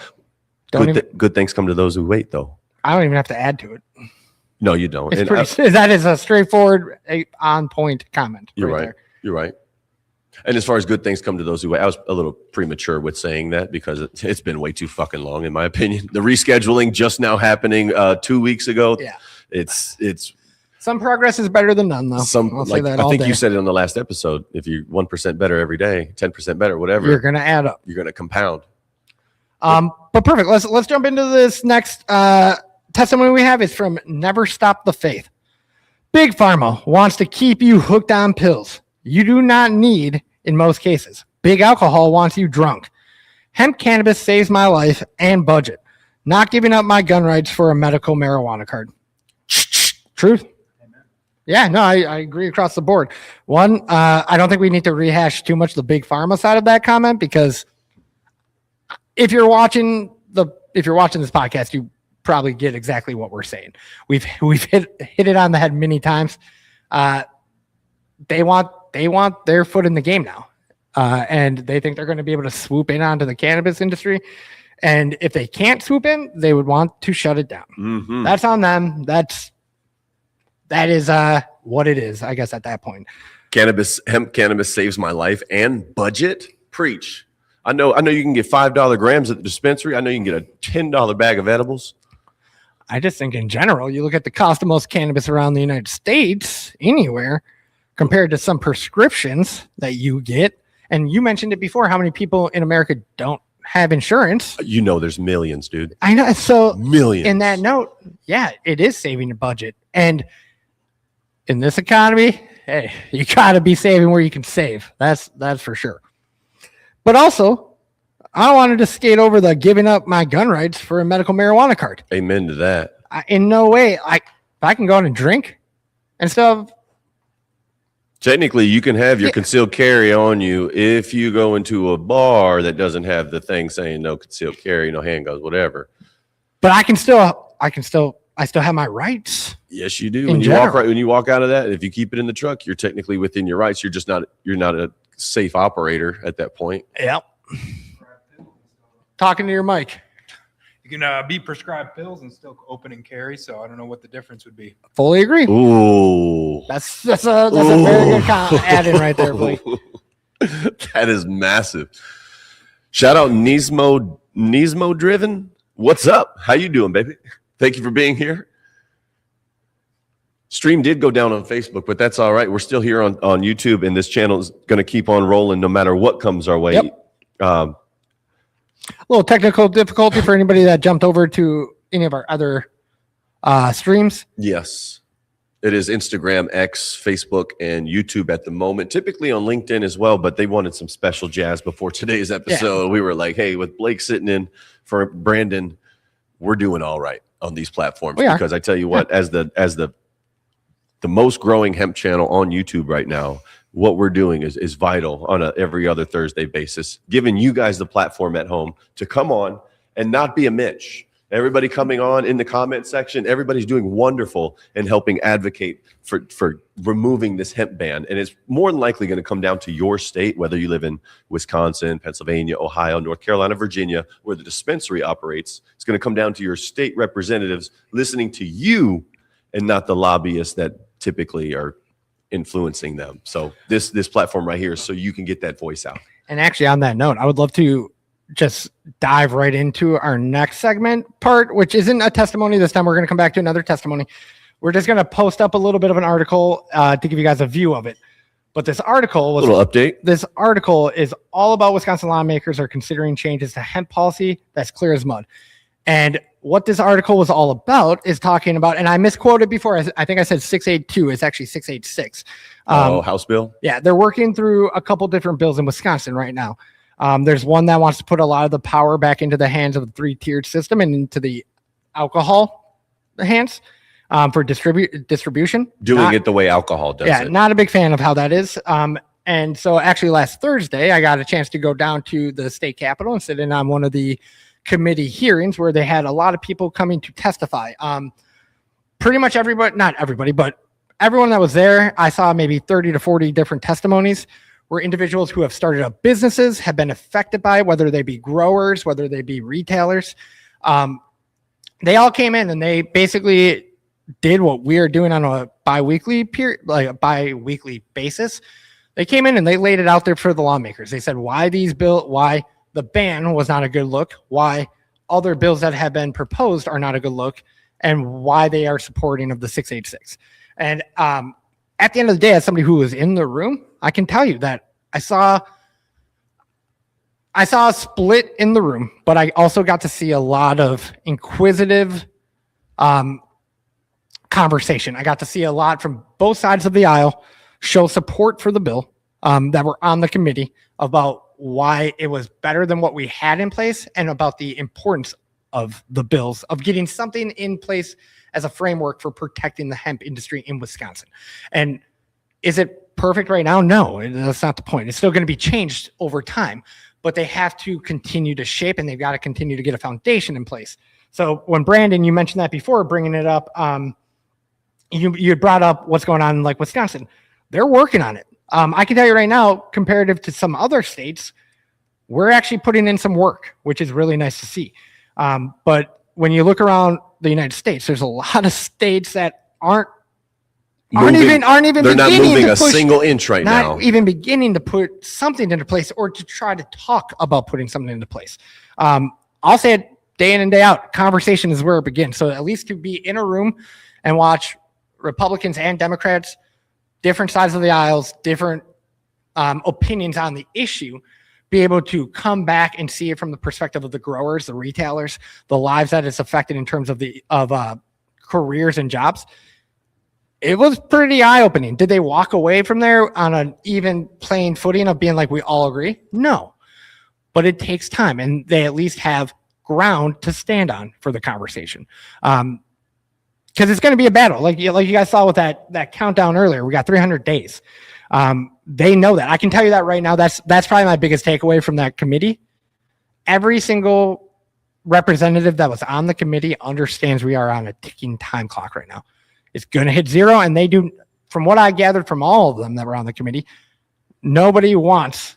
[SPEAKER 1] Good things come to those who wait, though.
[SPEAKER 3] I don't even have to add to it.
[SPEAKER 1] No, you don't.
[SPEAKER 3] That is a straightforward, on-point comment.
[SPEAKER 1] You're right. You're right. And as far as good things come to those who wait, I was a little premature with saying that because it's been way too fucking long, in my opinion. The rescheduling just now happening 2 weeks ago.
[SPEAKER 3] Yeah.
[SPEAKER 1] It's
[SPEAKER 3] some progress is better than none, though.
[SPEAKER 1] I think you said it on the last episode. If you're 1% better every day, 10% better, whatever,
[SPEAKER 3] you're going to add up.
[SPEAKER 1] You're going to compound.
[SPEAKER 3] But perfect. Let's jump into this next testimony we have. Is from Never Stop the Faith. Big Pharma wants to keep you hooked on pills you do not need in most cases. Big Alcohol wants you drunk. Hemp cannabis saves my life and budget. Not giving up my gun rights for a medical marijuana card. Truth. Yeah, no, I agree across the board. One, I don't think we need to rehash too much the Big Pharma side of that comment, because if you're watching this podcast, you probably get exactly what we're saying. We've hit it on the head many times. They want their foot in the game now, and they think they're going to be able to swoop in onto the cannabis industry. And if they can't swoop in, they would want to shut it down. Mm-hmm. That's on them. That is what it is, I guess, at that point.
[SPEAKER 1] Hemp cannabis saves my life and budget. Preach. I know you can get $5 grams at the dispensary. I know you can get a $10 bag of edibles.
[SPEAKER 3] I just think in general, you look at the cost of most cannabis around the United States, anywhere, compared to some prescriptions that you get. And you mentioned it before, how many people in America don't have insurance.
[SPEAKER 1] You know, there's millions, dude.
[SPEAKER 3] I know. So
[SPEAKER 1] Millions.
[SPEAKER 3] in that note, yeah, it is saving the budget. And in this economy, hey, you got to be saving where you can save. That's for sure. But also, I wanted to skate over the giving up my gun rights for a medical marijuana card.
[SPEAKER 1] Amen to that.
[SPEAKER 3] In no way, if I can go out and drink and stuff.
[SPEAKER 1] Technically, you can have your concealed carry on you if you go into a bar that doesn't have the thing saying no concealed carry, no handguns, whatever.
[SPEAKER 3] But I still have my rights.
[SPEAKER 1] Yes, you do.
[SPEAKER 3] In
[SPEAKER 1] When you walk out of that, if you keep it in the truck, you're technically within your rights. You're not a safe operator at that point.
[SPEAKER 3] Yep. Talking to your mic.
[SPEAKER 2] You can be prescribed pills and still open and carry. So I don't know what the difference would be.
[SPEAKER 3] Fully agree.
[SPEAKER 1] Ooh.
[SPEAKER 3] That's a very good add-in right there, Blake.
[SPEAKER 1] That is massive. Shout out Nismo Driven. What's up? How you doing, baby? Thank you for being here. Stream did go down on Facebook, but that's all right. We're still here on YouTube, and this channel is going to keep on rolling no matter what comes our way.
[SPEAKER 3] Yep. A little technical difficulty for anybody that jumped over to any of our other streams.
[SPEAKER 1] Yes. It is Instagram, X, Facebook, and YouTube at the moment. Typically on LinkedIn as well, but they wanted some special jazz before today's episode. Yeah. We were like, hey, with Blake sitting in for Brandon, we're doing all right on these platforms. Because I tell you what, as the most growing hemp channel on YouTube right now, what we're doing is vital on a every other Thursday basis, giving you guys the platform at home to come on and not be a Mitch. Everybody coming on in the comment section, everybody's doing wonderful and helping advocate for removing this hemp ban. And it's more than likely going to come down to your state, whether you live in Wisconsin, Pennsylvania, Ohio, North Carolina, Virginia, where the dispensary operates. It's going to come down to your state representatives listening to you and not the lobbyists that typically are influencing them. So this platform right here is so you can get that voice out.
[SPEAKER 3] And actually on that note, I would love to just dive right into our next segment part, which isn't a testimony this time. We're going to come back to another testimony. We're just going to post up a little bit of an article to give you guys a view of it. But this article was a little update. This article is all about Wisconsin lawmakers are considering changes to hemp policy that's clear as mud. And what this article was all about is talking about, and I misquoted before. I think I said 682. It's actually 686.
[SPEAKER 1] House bill?
[SPEAKER 3] Yeah, they're working through a couple different bills in Wisconsin right now. There's one that wants to put a lot of the power back into the hands of the three-tiered system and into the alcohol hands for distribution.
[SPEAKER 1] Doing it the way alcohol does it.
[SPEAKER 3] Yeah, not a big fan of how that is. And so actually last Thursday, I got a chance to go down to the state capitol and sit in on one of the committee hearings where they had a lot of people coming to testify. Pretty much everybody, not everybody, but everyone that was there, I saw maybe 30 to 40 different testimonies were individuals who have started up businesses, have been affected by it, whether they be growers, whether they be retailers. They all came in and they basically did what we are doing on a bi-weekly basis. They came in and they laid it out there for the lawmakers. They said why the ban was not a good look, why other bills that have been proposed are not a good look, and why they are supporting of the 686. And at the end of the day, as somebody who was in the room, I can tell you that I saw a split in the room, but I also got to see a lot of inquisitive conversation. I got to see a lot from both sides of the aisle show support for the bill that were on the committee about why it was better than what we had in place and about the importance of the bills, of getting something in place as a framework for protecting the hemp industry in Wisconsin. And is it perfect right now? No, that's not the point. It's still going to be changed over time, but they have to continue to shape and they've got to continue to get a foundation in place. So when Brandon, you mentioned that before, bringing it up, you brought up what's going on in like Wisconsin. They're working on it. I can tell you right now, comparative to some other states, we're actually putting in some work, which is really nice to see. But when you look around the United States, there's a lot of states that aren't even
[SPEAKER 1] they're not moving a single inch right now.
[SPEAKER 3] Not even beginning to put something into place or to try to talk about putting something into place. I'll say it day in and day out. Conversation is where it begins. So at least to be in a room and watch Republicans and Democrats, different sides of the aisles, different opinions on the issue, be able to come back and see it from the perspective of the growers, the retailers, the lives that it's affected in terms of careers and jobs. It was pretty eye-opening. Did they walk away from there on an even playing footing of being like, we all agree? No, but it takes time, and they at least have ground to stand on for the conversation. Because it's going to be a battle. Like you guys saw with that countdown earlier, we got 300 days. They know that. I can tell you that right now. That's probably my biggest takeaway from that committee. Every single representative that was on the committee understands we are on a ticking time clock right now. It's going to hit zero, and they do, from what I gathered from all of them that were on the committee, nobody wants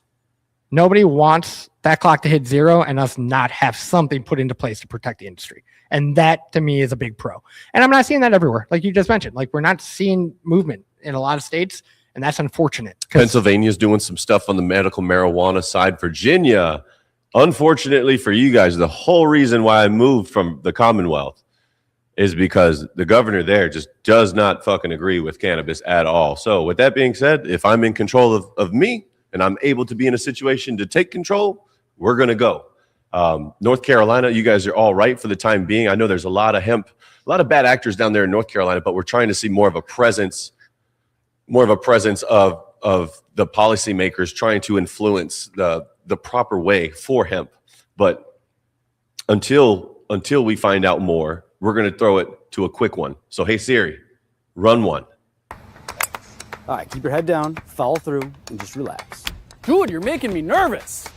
[SPEAKER 3] that clock to hit zero and us not have something put into place to protect the industry. And that, to me, is a big pro. And I'm not seeing that everywhere. Like you just mentioned, like we're not seeing movement in a lot of states, and that's unfortunate.
[SPEAKER 1] Pennsylvania's doing some stuff on the medical marijuana side. Virginia, unfortunately for you guys, the whole reason why I moved from the Commonwealth is because the governor there just does not fucking agree with cannabis at all. So with that being said, if I'm in control of me and I'm able to be in a situation to take control, we're going to go. North Carolina, you guys are all right for the time being. I know there's a lot of hemp, a lot of bad actors down there in North Carolina, but we're trying to see more of a presence of the policymakers trying to influence the proper way for hemp. But until we find out more, we're going to throw it to a quick one. So, hey, Siri, run one.
[SPEAKER 5] All right, keep your head down, follow through, and just relax. Dude, you're making me nervous.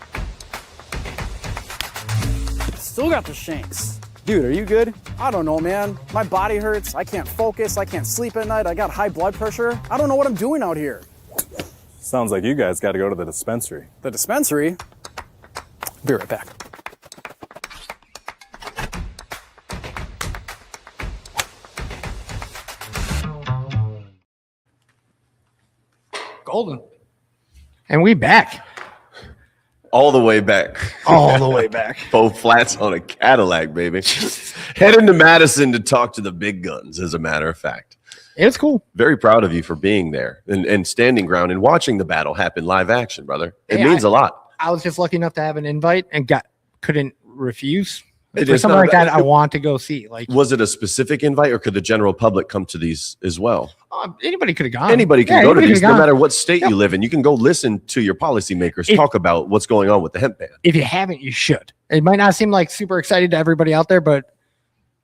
[SPEAKER 5] Still got the shanks. Dude, are you good? I don't know, man. My body hurts. I can't focus. I can't sleep at night. I got high blood pressure. I don't know what I'm doing out here.
[SPEAKER 6] Sounds like you guys got to go to the dispensary.
[SPEAKER 5] The dispensary? Be right back.
[SPEAKER 3] Golden. And we back.
[SPEAKER 1] All the way back.
[SPEAKER 3] All the way back.
[SPEAKER 1] Both flats on a Cadillac, baby. Heading to Madison to talk to the big guns, as a matter of fact.
[SPEAKER 3] It was cool.
[SPEAKER 1] Very proud of you for being there and standing ground and watching the battle happen live action, brother. It
[SPEAKER 3] Hey,
[SPEAKER 1] means a lot.
[SPEAKER 3] I was just lucky enough to have an invite and couldn't refuse.
[SPEAKER 1] It
[SPEAKER 3] For
[SPEAKER 1] is
[SPEAKER 3] something
[SPEAKER 1] not-
[SPEAKER 3] like that, I want to go see. Like
[SPEAKER 1] Was it a specific invite, or could the general public come to these as well?
[SPEAKER 3] anybody could have gone.
[SPEAKER 1] Anybody can
[SPEAKER 3] Yeah,
[SPEAKER 1] go to
[SPEAKER 3] anybody
[SPEAKER 1] these,
[SPEAKER 3] could've
[SPEAKER 1] no
[SPEAKER 3] gone.
[SPEAKER 1] matter what state
[SPEAKER 3] Yep.
[SPEAKER 1] you live in. You can go listen to your policymakers
[SPEAKER 3] If-
[SPEAKER 1] talk about what's going on with the hemp ban.
[SPEAKER 3] If you haven't, you should. It might not seem like super excited to everybody out there, but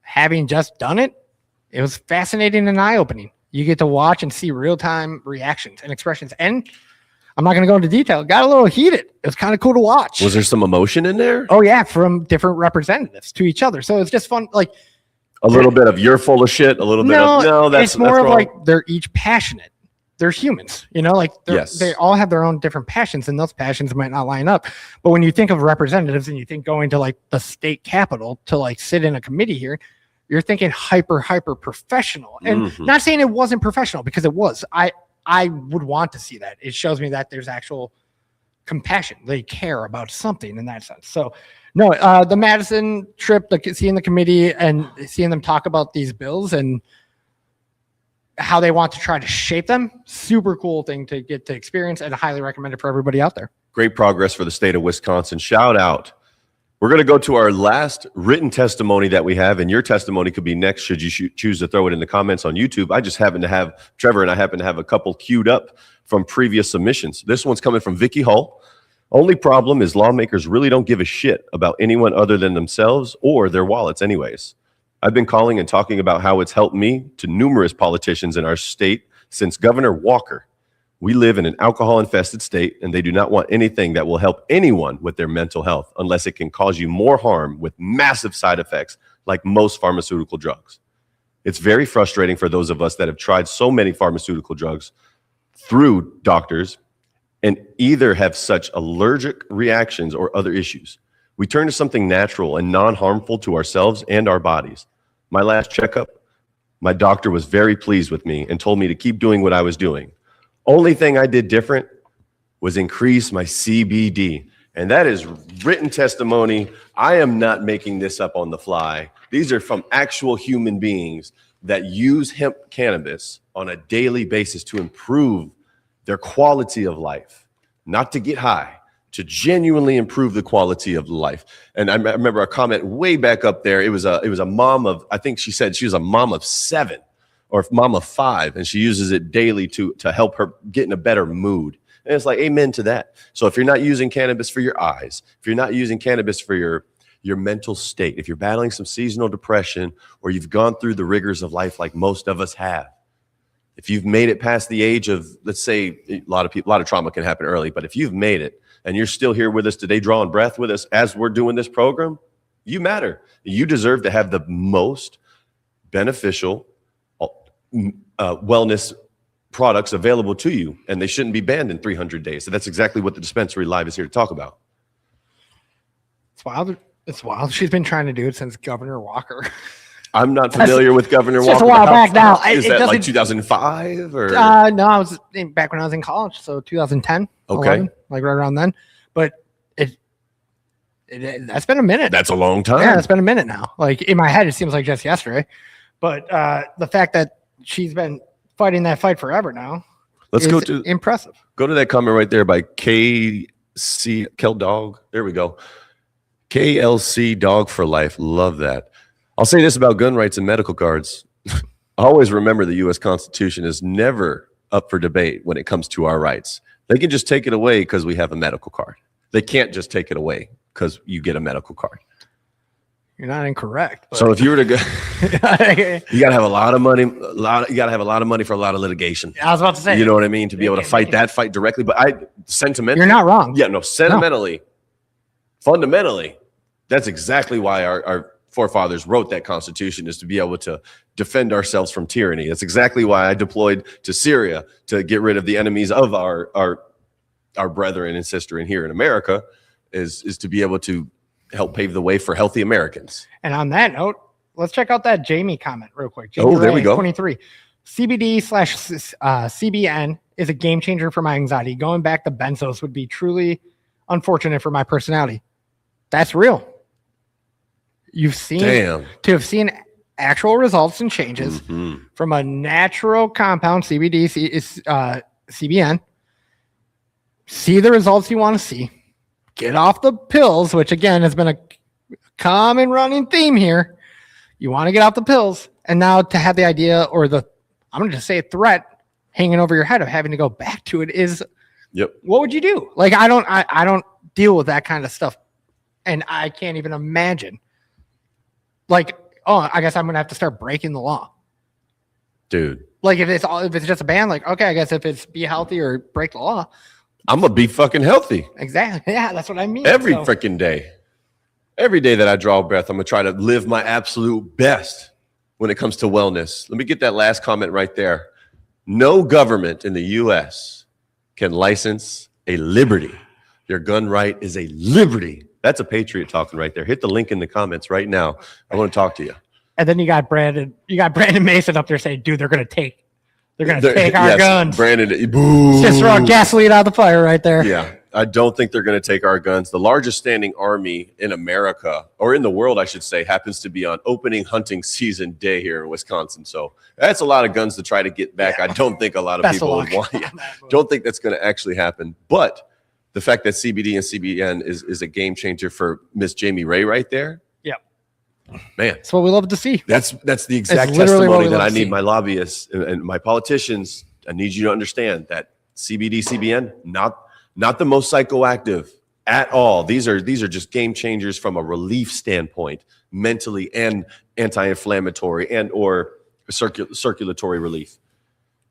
[SPEAKER 3] having just done it, it was fascinating and eye-opening. You get to watch and see real-time reactions and expressions. And I'm not going to go into detail. It got a little heated. It was kind of cool to watch.
[SPEAKER 1] Was there some emotion in there?
[SPEAKER 3] Oh yeah, from different representatives to each other. So it's just fun. Like
[SPEAKER 1] A little bit of you're full of shit, a little bit of no, that's
[SPEAKER 3] it's more
[SPEAKER 1] that's
[SPEAKER 3] of
[SPEAKER 1] wrong.
[SPEAKER 3] like they're each passionate. They're humans, like
[SPEAKER 1] Yes.
[SPEAKER 3] they all have their own different passions, and those passions might not line up. But when you think of representatives and you think going to like the state capitol to like sit in a committee here, you're thinking hyper professional. And
[SPEAKER 1] Mhm.
[SPEAKER 3] not saying it wasn't professional, because it was. I would want to see that. It shows me that there's actual compassion. They care about something in that sense. So no, the Madison trip, seeing the committee and seeing them talk about these bills and how they want to try to shape them, super cool thing to get to experience, and highly recommend it for everybody out there.
[SPEAKER 1] Great progress for the state of Wisconsin. Shout out. We're going to go to our last written testimony that we have, and your testimony could be next should you choose to throw it in the comments on YouTube. I just happen to have, Trevor and I happen to have a couple queued up from previous submissions. This one's coming from Vicky Hull. Only problem is lawmakers really don't give a shit about anyone other than themselves or their wallets anyways. I've been calling and talking about how it's helped me to numerous politicians in our state since Governor Walker. We live in an alcohol-infested state, and they do not want anything that will help anyone with their mental health unless it can cause you more harm with massive side effects like most pharmaceutical drugs. It's very frustrating for those of us that have tried so many pharmaceutical drugs through doctors and either have such allergic reactions or other issues. We turn to something natural and non-harmful to ourselves and our bodies. My last checkup, my doctor was very pleased with me and told me to keep doing what I was doing. Only thing I did different was increase my CBD. And that is written testimony. I am not making this up on the fly. These are from actual human beings that use hemp cannabis on a daily basis to improve their quality of life, not to get high, to genuinely improve the quality of life. And I remember a comment way back up there. It was a mom of, I think she said she was a mom of 7 or mom of 5, and she uses it daily to help her get in a better mood. And it's like, amen to that. So if you're not using cannabis for your eyes, if you're not using cannabis for your mental state, if you're battling some seasonal depression, or you've gone through the rigors of life like most of us have, if you've made it past the age of, let's say, a lot of trauma can happen early, but if you've made it and you're still here with us today, drawing breath with us as we're doing this program, you matter. You deserve to have the most beneficial wellness products available to you, and they shouldn't be banned in 300 days. So that's exactly what the Dispensary Live is here to talk about.
[SPEAKER 3] It's wild. It's wild. She's been trying to do it since Governor Walker.
[SPEAKER 1] I'm not familiar with Governor Walker.
[SPEAKER 3] Just a while back now.
[SPEAKER 1] Is that like 2005 or?
[SPEAKER 3] No, I was back when I was in college, so 2010.
[SPEAKER 1] Okay,
[SPEAKER 3] 11, like right around then. But that's been a minute.
[SPEAKER 1] That's a long time.
[SPEAKER 3] Yeah, it's been a minute now. Like in my head, it seems like just yesterday. But the fact that she's been fighting that fight forever now.
[SPEAKER 1] Let's go to
[SPEAKER 3] impressive.
[SPEAKER 1] Go to that comment right there by Kel Dog. There we go. KLC Dog for Life. Love that. I'll say this about gun rights and medical cards. Always remember the U.S. Constitution is never up for debate when it comes to our rights. They can just take it away because we have a medical card. They can't just take it away because you get a medical card.
[SPEAKER 3] You're not incorrect. But.
[SPEAKER 1] So if you were to go, you got to have a lot of money. You got to have a lot of money for a lot of litigation.
[SPEAKER 3] I was about to say.
[SPEAKER 1] You know what I mean? To be able to fight that fight directly. But sentimentally,
[SPEAKER 3] you're not wrong.
[SPEAKER 1] Yeah, no, sentimentally, fundamentally, that's exactly why our forefathers wrote that Constitution, is to be able to defend ourselves from tyranny. That's exactly why I deployed to Syria, to get rid of the enemies of our brethren and sister in here in America, is to be able to help pave the way for healthy Americans.
[SPEAKER 3] And on that note, let's check out that Jamie comment real quick. Jamie
[SPEAKER 1] there we go.
[SPEAKER 3] 23. CBD/CBN is a game changer for my anxiety. Going back to benzos would be truly unfortunate for my personality. That's real. You've seen to have seen actual results and changes from a natural compound, CBN. See the results you want to see. Get off the pills, which again has been a common running theme here. You want to get off the pills, and now to have the idea, or I'm going to just say a threat hanging over your head of having to go back to it is, what would you do? Like, I don't deal with that kind of stuff, and I can't even imagine. Like, I guess I'm going to have to start breaking the law,
[SPEAKER 1] dude.
[SPEAKER 3] Like if it's just a ban, like, okay, I guess if it's be healthy or break the law,
[SPEAKER 1] I'm gonna be fucking healthy.
[SPEAKER 3] Exactly. Yeah, that's what I mean.
[SPEAKER 1] Every freaking day. Every day that I draw breath, I'm gonna try to live my absolute best when it comes to wellness. Let me get that last comment right there. No government in the U.S. can license a liberty. Your gun right is a liberty. That's a patriot talking right there. Hit the link in the comments right now. I want to talk to you.
[SPEAKER 3] And then you got Brandon Mason up there saying, dude, they're gonna take our guns.
[SPEAKER 1] Brandon, boo.
[SPEAKER 3] Just throw gasoline out the fire right there.
[SPEAKER 1] Yeah, I don't think they're going to take our guns. The largest standing army in America, or in the world, I should say, happens to be on opening hunting season day here in Wisconsin. So that's a lot of guns to try to get back. Yeah. I don't think a lot of people would want. Yeah, don't think that's going to actually happen. But the fact that CBD and CBN is a game changer for Miss Jamie Ray right there. Man,
[SPEAKER 3] that's what we love to see.
[SPEAKER 1] That's the exact testimony that I need my lobbyists and my politicians. I need you to understand that CBD, CBN, not the most psychoactive at all. These are just game changers from a relief standpoint, mentally and anti-inflammatory and or circulatory relief.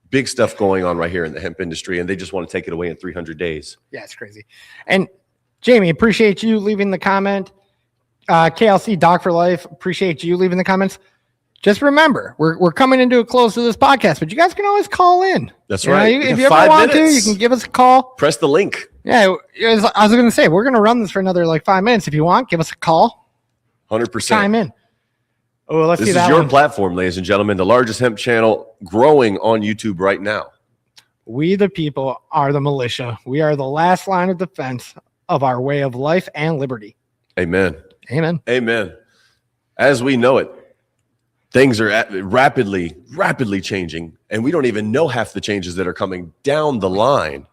[SPEAKER 1] Big stuff going on right here in the hemp industry, and they just want to take it away in 300 days.
[SPEAKER 3] Yeah, it's crazy. And Jamie, appreciate you leaving the comment. KLC Doc for Life, appreciate you leaving the comments. Just remember, we're coming into a close to this podcast, but you guys can always call in.
[SPEAKER 1] That's right.
[SPEAKER 3] If you ever want to, you can give us a call.
[SPEAKER 1] Press the link.
[SPEAKER 3] Yeah, I was going to say, we're going to run this for another 5 minutes. If you want, give us a call.
[SPEAKER 1] 100%.
[SPEAKER 3] Chime in. Oh, let's see that.
[SPEAKER 1] This is your platform, ladies and gentlemen, the largest hemp channel growing on YouTube right now.
[SPEAKER 3] We, the people, are the militia. We are the last line of defense of our way of life and liberty.
[SPEAKER 1] Amen.
[SPEAKER 3] Amen.
[SPEAKER 1] Amen. As we know it, things are rapidly changing, and we don't even know half the changes that are coming down the line.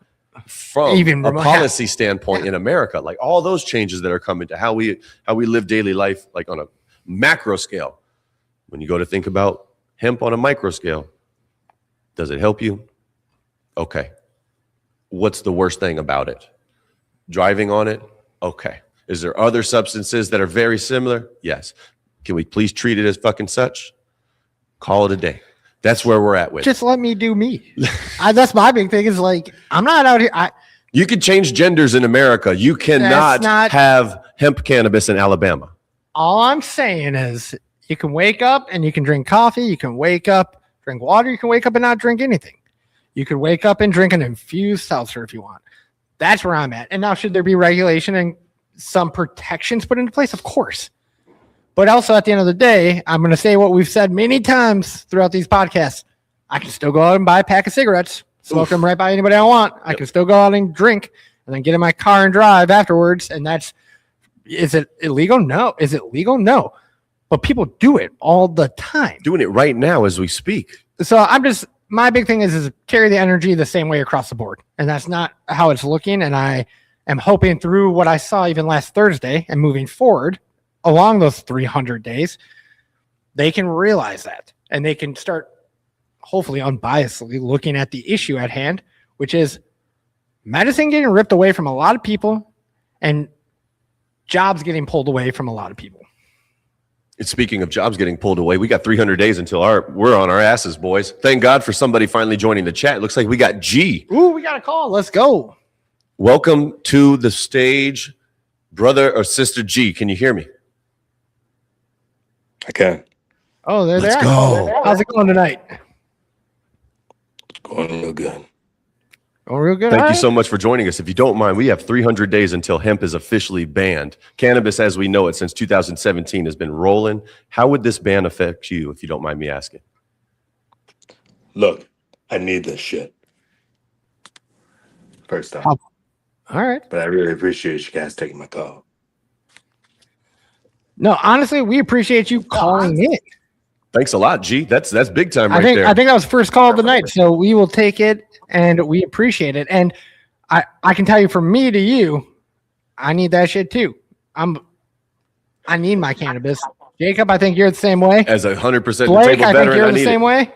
[SPEAKER 1] from
[SPEAKER 3] Even
[SPEAKER 1] a
[SPEAKER 3] remote-
[SPEAKER 1] policy standpoint in America, like all those changes that are coming to how we live daily life, like on a macro scale. When you go to think about hemp on a micro scale, does it help you? Okay. What's the worst thing about it? Driving on it? Okay. Is there other substances that are very similar? Yes. Can we please treat it as fucking such? Call it a day. That's where we're at with it.
[SPEAKER 3] Just let me do me. That's my big thing is like, I'm not out here.
[SPEAKER 1] You can change genders in America. You cannot
[SPEAKER 3] not-
[SPEAKER 1] have hemp cannabis in Alabama.
[SPEAKER 3] All I'm saying is you can wake up and you can drink coffee. You can wake up, drink water. You can wake up and not drink anything. You could wake up and drink an infused seltzer if you want. That's where I'm at. And now, should there be regulation and some protections put into place? Of course. But also at the end of the day, I'm going to say what we've said many times throughout these podcasts. I can still go out and buy a pack of cigarettes, smoke them right by anybody I want. I can still go out and drink and then get in my car and drive afterwards. And is it illegal? No. Is it legal? No. But people do it all the time.
[SPEAKER 1] Doing it right now as we speak.
[SPEAKER 3] So my big thing is carry the energy the same way across the board. And that's not how it's looking. And I am hoping through what I saw even last Thursday and moving forward along those 300 days, they can realize that and they can start hopefully unbiasedly looking at the issue at hand, which is medicine getting ripped away from a lot of people and jobs getting pulled away from a lot of people.
[SPEAKER 1] And speaking of jobs getting pulled away, we got 300 days until we're on our asses, boys. Thank God for somebody finally joining the chat. It looks like we got G.
[SPEAKER 3] Ooh, we got a call. Let's go.
[SPEAKER 1] Welcome to the stage, brother or sister G. Can you hear me?
[SPEAKER 6] I can.
[SPEAKER 3] Oh, there they
[SPEAKER 1] Let's
[SPEAKER 3] are.
[SPEAKER 1] go.
[SPEAKER 3] How's it going tonight?
[SPEAKER 6] Going real good.
[SPEAKER 3] Going real good.
[SPEAKER 1] Thank
[SPEAKER 3] all
[SPEAKER 1] you
[SPEAKER 3] right.
[SPEAKER 1] so much for joining us. If you don't mind, we have 300 days until hemp is officially banned. Cannabis, as we know it since 2017, has been rolling. How would this ban affect you, if you don't mind me asking?
[SPEAKER 7] Look, I need this shit. First off.
[SPEAKER 3] How- All right.
[SPEAKER 7] But I really appreciate you guys taking my call.
[SPEAKER 3] No, honestly, we appreciate you calling in.
[SPEAKER 1] Thanks a lot, G. That's big time right
[SPEAKER 3] I think
[SPEAKER 1] there.
[SPEAKER 3] I think that was first call of the night, so we will take it and we appreciate it. And I can tell you, from me to you, I need that shit too. I need my cannabis. Jacob, I think you're the same way.
[SPEAKER 1] As 100%
[SPEAKER 3] Blake,
[SPEAKER 1] table
[SPEAKER 3] I think
[SPEAKER 1] veteran,
[SPEAKER 3] you're
[SPEAKER 1] I
[SPEAKER 3] the
[SPEAKER 1] need
[SPEAKER 3] same
[SPEAKER 1] it.
[SPEAKER 3] way.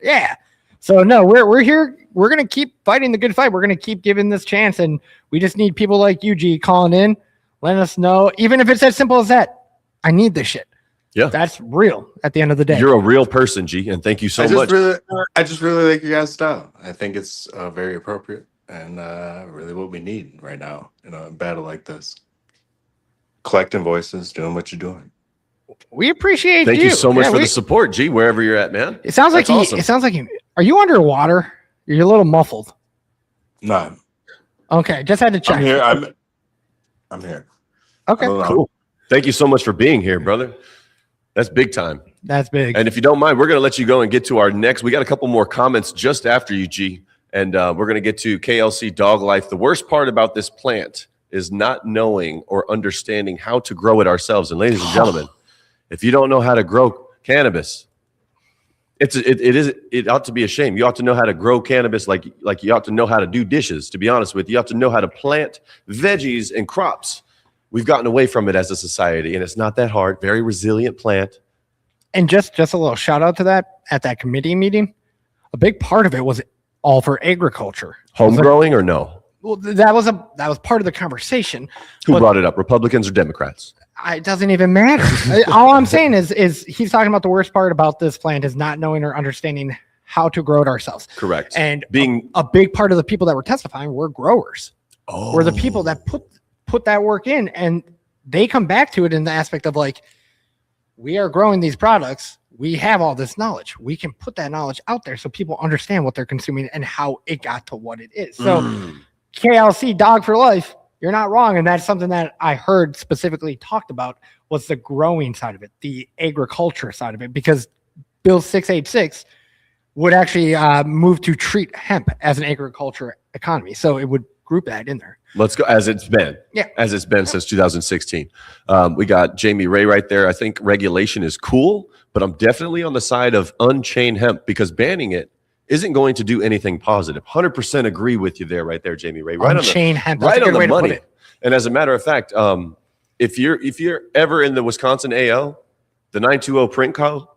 [SPEAKER 3] Yeah. So no, we're here. We're gonna keep fighting the good fight. We're gonna keep giving this chance, and we just need people like you, G, calling in, letting us know, even if it's as simple as that. I need this shit.
[SPEAKER 1] Yeah.
[SPEAKER 3] That's real at the end of the day.
[SPEAKER 1] You're a real person, G, and thank you so much.
[SPEAKER 7] I just really like your guys' style. I think it's very appropriate and really what we need right now in a battle like this. Collecting voices, doing what you're doing.
[SPEAKER 3] We appreciate
[SPEAKER 1] Thank you so much
[SPEAKER 3] Yeah,
[SPEAKER 1] for the support, G, wherever you're at, man.
[SPEAKER 3] It sounds like
[SPEAKER 1] That's awesome.
[SPEAKER 3] It sounds like you. Are you underwater? You're a little muffled.
[SPEAKER 7] No,
[SPEAKER 3] Okay, just had to check.
[SPEAKER 7] I'm here. I'm here.
[SPEAKER 3] Okay,
[SPEAKER 7] I don't know.
[SPEAKER 1] Cool. Thank you so much for being here, brother. That's big time.
[SPEAKER 3] that's big.
[SPEAKER 1] And if you don't mind, we're going to let you go and get to our next. We got a couple more comments just after you, G. And we're going to get to KLC Dog Life. The worst part about this plant is not knowing or understanding how to grow it ourselves. And ladies and gentlemen, if you don't know how to grow cannabis, it ought to be a shame. You ought to know how to grow cannabis like you ought to know how to do dishes, to be honest with you. You ought to know how to plant veggies and crops. We've gotten away from it as a society, and it's not that hard. Very resilient plant.
[SPEAKER 3] And just a little shout out to that at that committee meeting. A big part of it was all for agriculture.
[SPEAKER 1] Home growing or no?
[SPEAKER 3] Well, that was part of the conversation.
[SPEAKER 1] Who
[SPEAKER 3] But
[SPEAKER 1] brought it up? Republicans or Democrats?
[SPEAKER 3] it doesn't even matter. All I'm saying is he's talking about the worst part about this plant is not knowing or understanding how to grow it ourselves.
[SPEAKER 1] Correct.
[SPEAKER 3] And
[SPEAKER 1] Being
[SPEAKER 3] a big part of the people that were testifying were growers. Were the people that put that work in, and they come back to it in the aspect of like, we are growing these products. We have all this knowledge. We can put that knowledge out there so people understand what they're consuming and how it got to what it is. So KLC Dog for Life, you're not wrong. And that's something that I heard specifically talked about was the growing side of it, the agriculture side of it, because Bill 686 would actually move to treat hemp as an agriculture economy. So it would group that in there.
[SPEAKER 1] Let's go as it's been.
[SPEAKER 3] Yeah.
[SPEAKER 1] As it's been since 2016. We got Jamie Ray right there. I think regulation is cool, but I'm definitely on the side of unchained hemp because banning it isn't going to do anything positive. 100% agree with you there, right there, Jamie Ray. Right
[SPEAKER 3] On-chain hemp. That's
[SPEAKER 1] right
[SPEAKER 3] a
[SPEAKER 1] on
[SPEAKER 3] good way
[SPEAKER 1] the
[SPEAKER 3] to put
[SPEAKER 1] money.
[SPEAKER 3] it.
[SPEAKER 1] And as a matter of fact, if you're ever in the Wisconsin AO, the 920 Print Co.,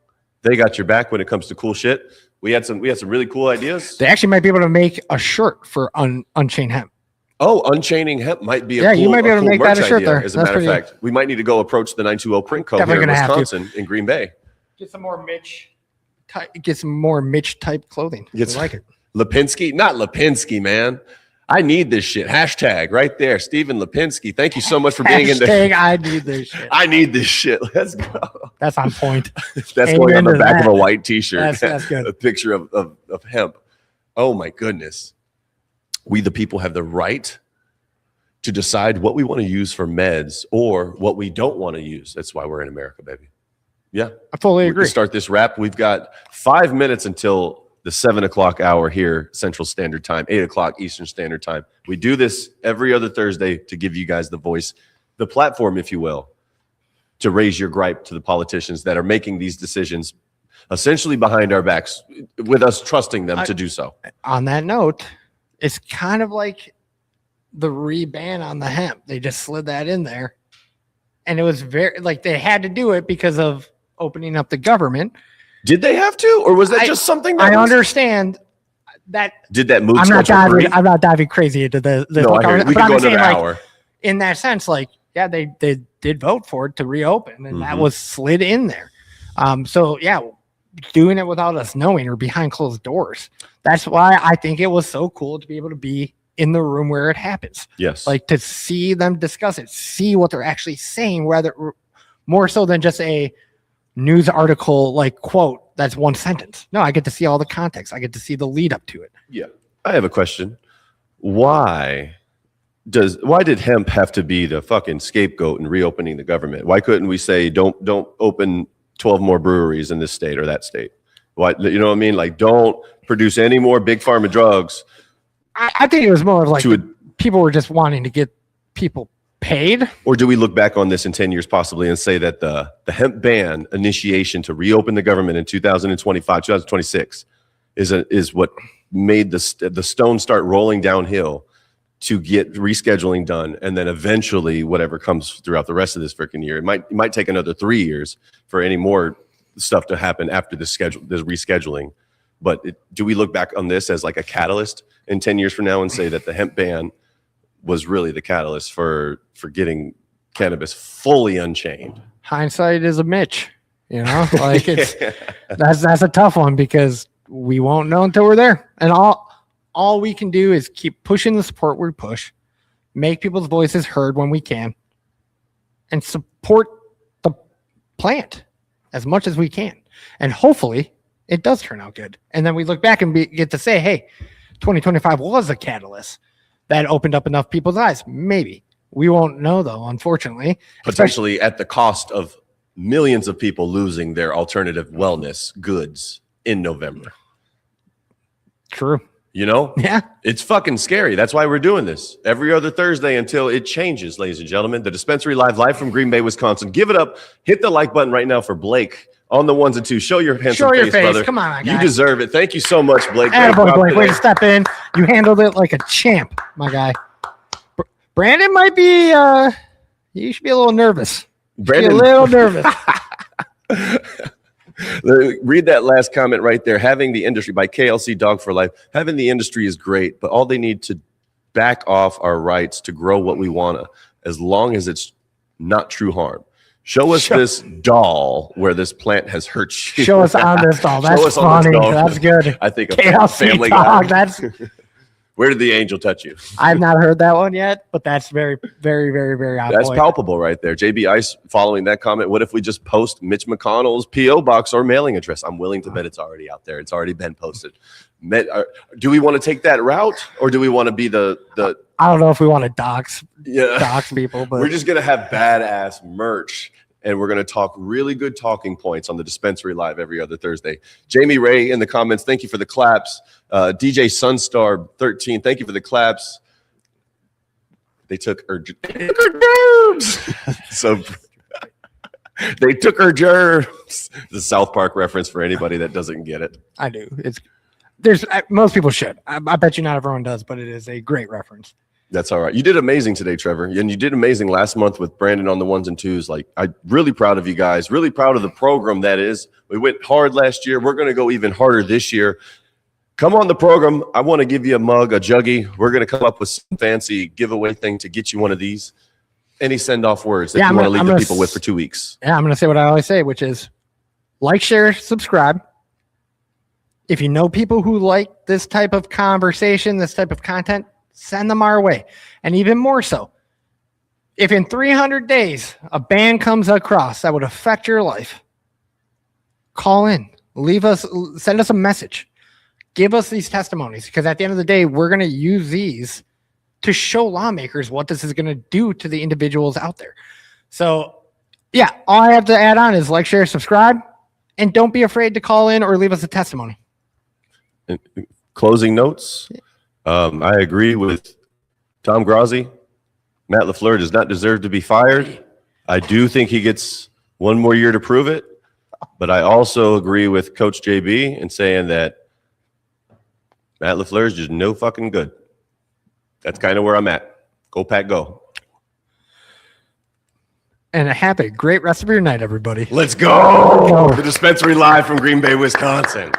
[SPEAKER 1] they got your back when it comes to cool shit. We had some really cool ideas.
[SPEAKER 3] They actually might be able to make a shirt for Unchained Hemp.
[SPEAKER 1] Oh, Unchaining Hemp might be a
[SPEAKER 3] Yeah,
[SPEAKER 1] cool,
[SPEAKER 3] you might be able to make that a
[SPEAKER 1] merch
[SPEAKER 3] shirt
[SPEAKER 1] idea.
[SPEAKER 3] there.
[SPEAKER 1] As a
[SPEAKER 3] That's
[SPEAKER 1] matter of
[SPEAKER 3] pretty-
[SPEAKER 1] fact, we might need to go approach the 920 Print Co.
[SPEAKER 3] Definitely
[SPEAKER 1] here in
[SPEAKER 3] gonna have to.
[SPEAKER 1] Wisconsin, in Green Bay.
[SPEAKER 3] Get some more Mitch type clothing.
[SPEAKER 1] Get
[SPEAKER 3] I like it.
[SPEAKER 1] Lipinski, not Lipinski, man. I need this shit. Hashtag right there, Stephen Lipinski. Thank you so much for being in
[SPEAKER 3] Hashtag
[SPEAKER 1] there.
[SPEAKER 3] I need this shit.
[SPEAKER 1] I need this shit. Let's go.
[SPEAKER 3] That's on point.
[SPEAKER 1] That's going on
[SPEAKER 3] Amen
[SPEAKER 1] the
[SPEAKER 3] to
[SPEAKER 1] back of
[SPEAKER 3] that.
[SPEAKER 1] a white T-shirt.
[SPEAKER 3] That's good.
[SPEAKER 1] A picture of hemp. Oh my goodness. We the people have the right to decide what we want to use for meds or what we don't want to use. That's why we're in America, baby. Yeah.
[SPEAKER 3] I fully
[SPEAKER 1] We
[SPEAKER 3] agree.
[SPEAKER 1] can start this wrap. We've got 5 minutes until the 7 o'clock hour here, Central Standard Time, 8 o'clock Eastern Standard Time. We do this every other Thursday to give you guys the voice, the platform, if you will, to raise your gripe to the politicians that are making these decisions essentially behind our backs with us trusting them to do so.
[SPEAKER 3] On that note, it's kind of like the re-ban on the hemp. They just slid that in there. And it was very, like, they had to do it because of opening up the government.
[SPEAKER 1] Did they have to, or was that just something that
[SPEAKER 3] I
[SPEAKER 1] was-
[SPEAKER 3] understand that.
[SPEAKER 1] Did that move?
[SPEAKER 3] I'm not
[SPEAKER 1] Schedule
[SPEAKER 3] diving.
[SPEAKER 1] three?
[SPEAKER 3] I'm not diving crazy into the
[SPEAKER 1] No, I hear you. We
[SPEAKER 3] but
[SPEAKER 1] could
[SPEAKER 3] I'm
[SPEAKER 1] go
[SPEAKER 3] just saying,
[SPEAKER 1] another
[SPEAKER 3] like,
[SPEAKER 1] hour.
[SPEAKER 3] in that sense, like, yeah, they did vote for it to reopen, and that
[SPEAKER 1] Mhm.
[SPEAKER 3] was slid in there. So yeah, doing it without us knowing or behind closed doors. That's why I think it was so cool to be able to be in the room where it happens.
[SPEAKER 1] Yes.
[SPEAKER 3] Like to see them discuss it, see what they're actually saying, rather more so than just a news article like quote that's one sentence. No, I get to see all the context. I get to see the lead up to it.
[SPEAKER 1] Yeah. I have a question. Why did hemp have to be the fucking scapegoat in reopening the government? Why couldn't we say don't open 12 more breweries in this state or that state? Why, you know what I mean? Like, don't produce any more big pharma drugs.
[SPEAKER 3] I think it was more of like
[SPEAKER 1] To
[SPEAKER 3] people were just wanting to get people paid.
[SPEAKER 1] Or do we look back on this in 10 years possibly and say that the hemp ban initiation to reopen the government in 2025, 2026 is what made the stone start rolling downhill to get rescheduling done, and then eventually whatever comes throughout the rest of this freaking year. It might take another 3 years for any more stuff to happen after the rescheduling. But do we look back on this as like a catalyst in 10 years from now and say that the hemp ban was really the catalyst for getting cannabis fully unchained?
[SPEAKER 3] Hindsight is a Mitch, you know, like it's that's a tough one because we won't know until we're there. And all we can do is keep pushing the support we push, make people's voices heard when we can, and support the plant as much as we can. And hopefully it does turn out good. And then we look back and get to say, hey, 2025 was a catalyst that opened up enough people's eyes. Maybe. We won't know, though, unfortunately.
[SPEAKER 1] Potentially at the cost of millions of people losing their alternative wellness goods in November.
[SPEAKER 3] True.
[SPEAKER 1] You know?
[SPEAKER 3] Yeah.
[SPEAKER 1] It's fucking scary. That's why we're doing this every other Thursday until it changes, ladies and gentlemen. The Dispensary live from Green Bay, Wisconsin. Give it up. Hit the like button right now for Blake on the ones and twos. Show your handsome
[SPEAKER 3] Show your
[SPEAKER 1] face,
[SPEAKER 3] face.
[SPEAKER 1] brother.
[SPEAKER 3] Come on, my guy.
[SPEAKER 1] You deserve it. Thank you so much, Blake. Great
[SPEAKER 3] Attaboy,
[SPEAKER 1] job
[SPEAKER 3] Blake. Way
[SPEAKER 1] today.
[SPEAKER 3] to step in. You handled it like a champ, my guy. Brandon might be, you should be a little nervous.
[SPEAKER 1] Brandon,
[SPEAKER 3] Be a little nervous.
[SPEAKER 1] read that last comment right there. Having the industry by KLC Dog for Life. Having the industry is great, but all they need to back off our rights to grow what we want to, as long as it's not true harm. Show us this doll where this plant has hurt you.
[SPEAKER 3] Show us on this doll.
[SPEAKER 1] Show
[SPEAKER 3] That's
[SPEAKER 1] us on this
[SPEAKER 3] funny.
[SPEAKER 1] doll.
[SPEAKER 3] That's good.
[SPEAKER 1] I think a
[SPEAKER 3] KLC
[SPEAKER 1] Family
[SPEAKER 3] Dog.
[SPEAKER 1] Guy.
[SPEAKER 3] That's.
[SPEAKER 1] Where did the angel touch you?
[SPEAKER 3] I've not heard that one yet, but that's very, very, very, very on
[SPEAKER 1] That's
[SPEAKER 3] point.
[SPEAKER 1] palpable right there. JB Ice following that comment. What if we just post Mitch McConnell's P.O. box or mailing address? I'm willing to bet it's already out there. It's already been posted. Do we want to take that route, or do we want to be the
[SPEAKER 3] I don't know if we want to dox
[SPEAKER 1] yeah?
[SPEAKER 3] people, but
[SPEAKER 1] We're just gonna have badass merch, and we're gonna talk really good talking points on the Dispensary Live every other Thursday. Jamie Ray in the comments, thank you for the claps. DJ Sunstar 13, thank you for the claps. They took her germs. So they took her germs. The South Park reference for anybody that doesn't get it.
[SPEAKER 3] I do. most people should. I bet you not everyone does, but it is a great reference.
[SPEAKER 1] That's all right. You did amazing today, Trevor. And you did amazing last month with Brandon on the 1s and 2s. Like, I'm really proud of you guys. Really proud of the program that is. We went hard last year. We're going to go even harder this year. Come on the program. I want to give you a mug, a juggie. We're going to come up with some fancy giveaway thing to get you one of these. Any send-off words that you want to leave the people with for 2 weeks?
[SPEAKER 3] Yeah, I'm going to say what I always say, which is like, share, subscribe. If you know people who like this type of conversation, this type of content, send them our way. And even more so, if in 300 days a band comes across that would affect your life, call in, send us a message, give us these testimonies, because at the end of the day, we're going to use these to show lawmakers what this is going to do to the individuals out there. So yeah, all I have to add on is like, share, subscribe, and don't be afraid to call in or leave us a testimony.
[SPEAKER 1] Closing notes. I agree with Tom Grozzi. Matt LaFleur does not deserve to be fired. I do think he gets one more year to prove it. But I also agree with Coach JB in saying that Matt LaFleur is just no fucking good. That's kind of where I'm at. Go Pack, go.
[SPEAKER 3] And have a great rest of your night, everybody.
[SPEAKER 1] Let's go. The dispensary live from Green Bay, Wisconsin.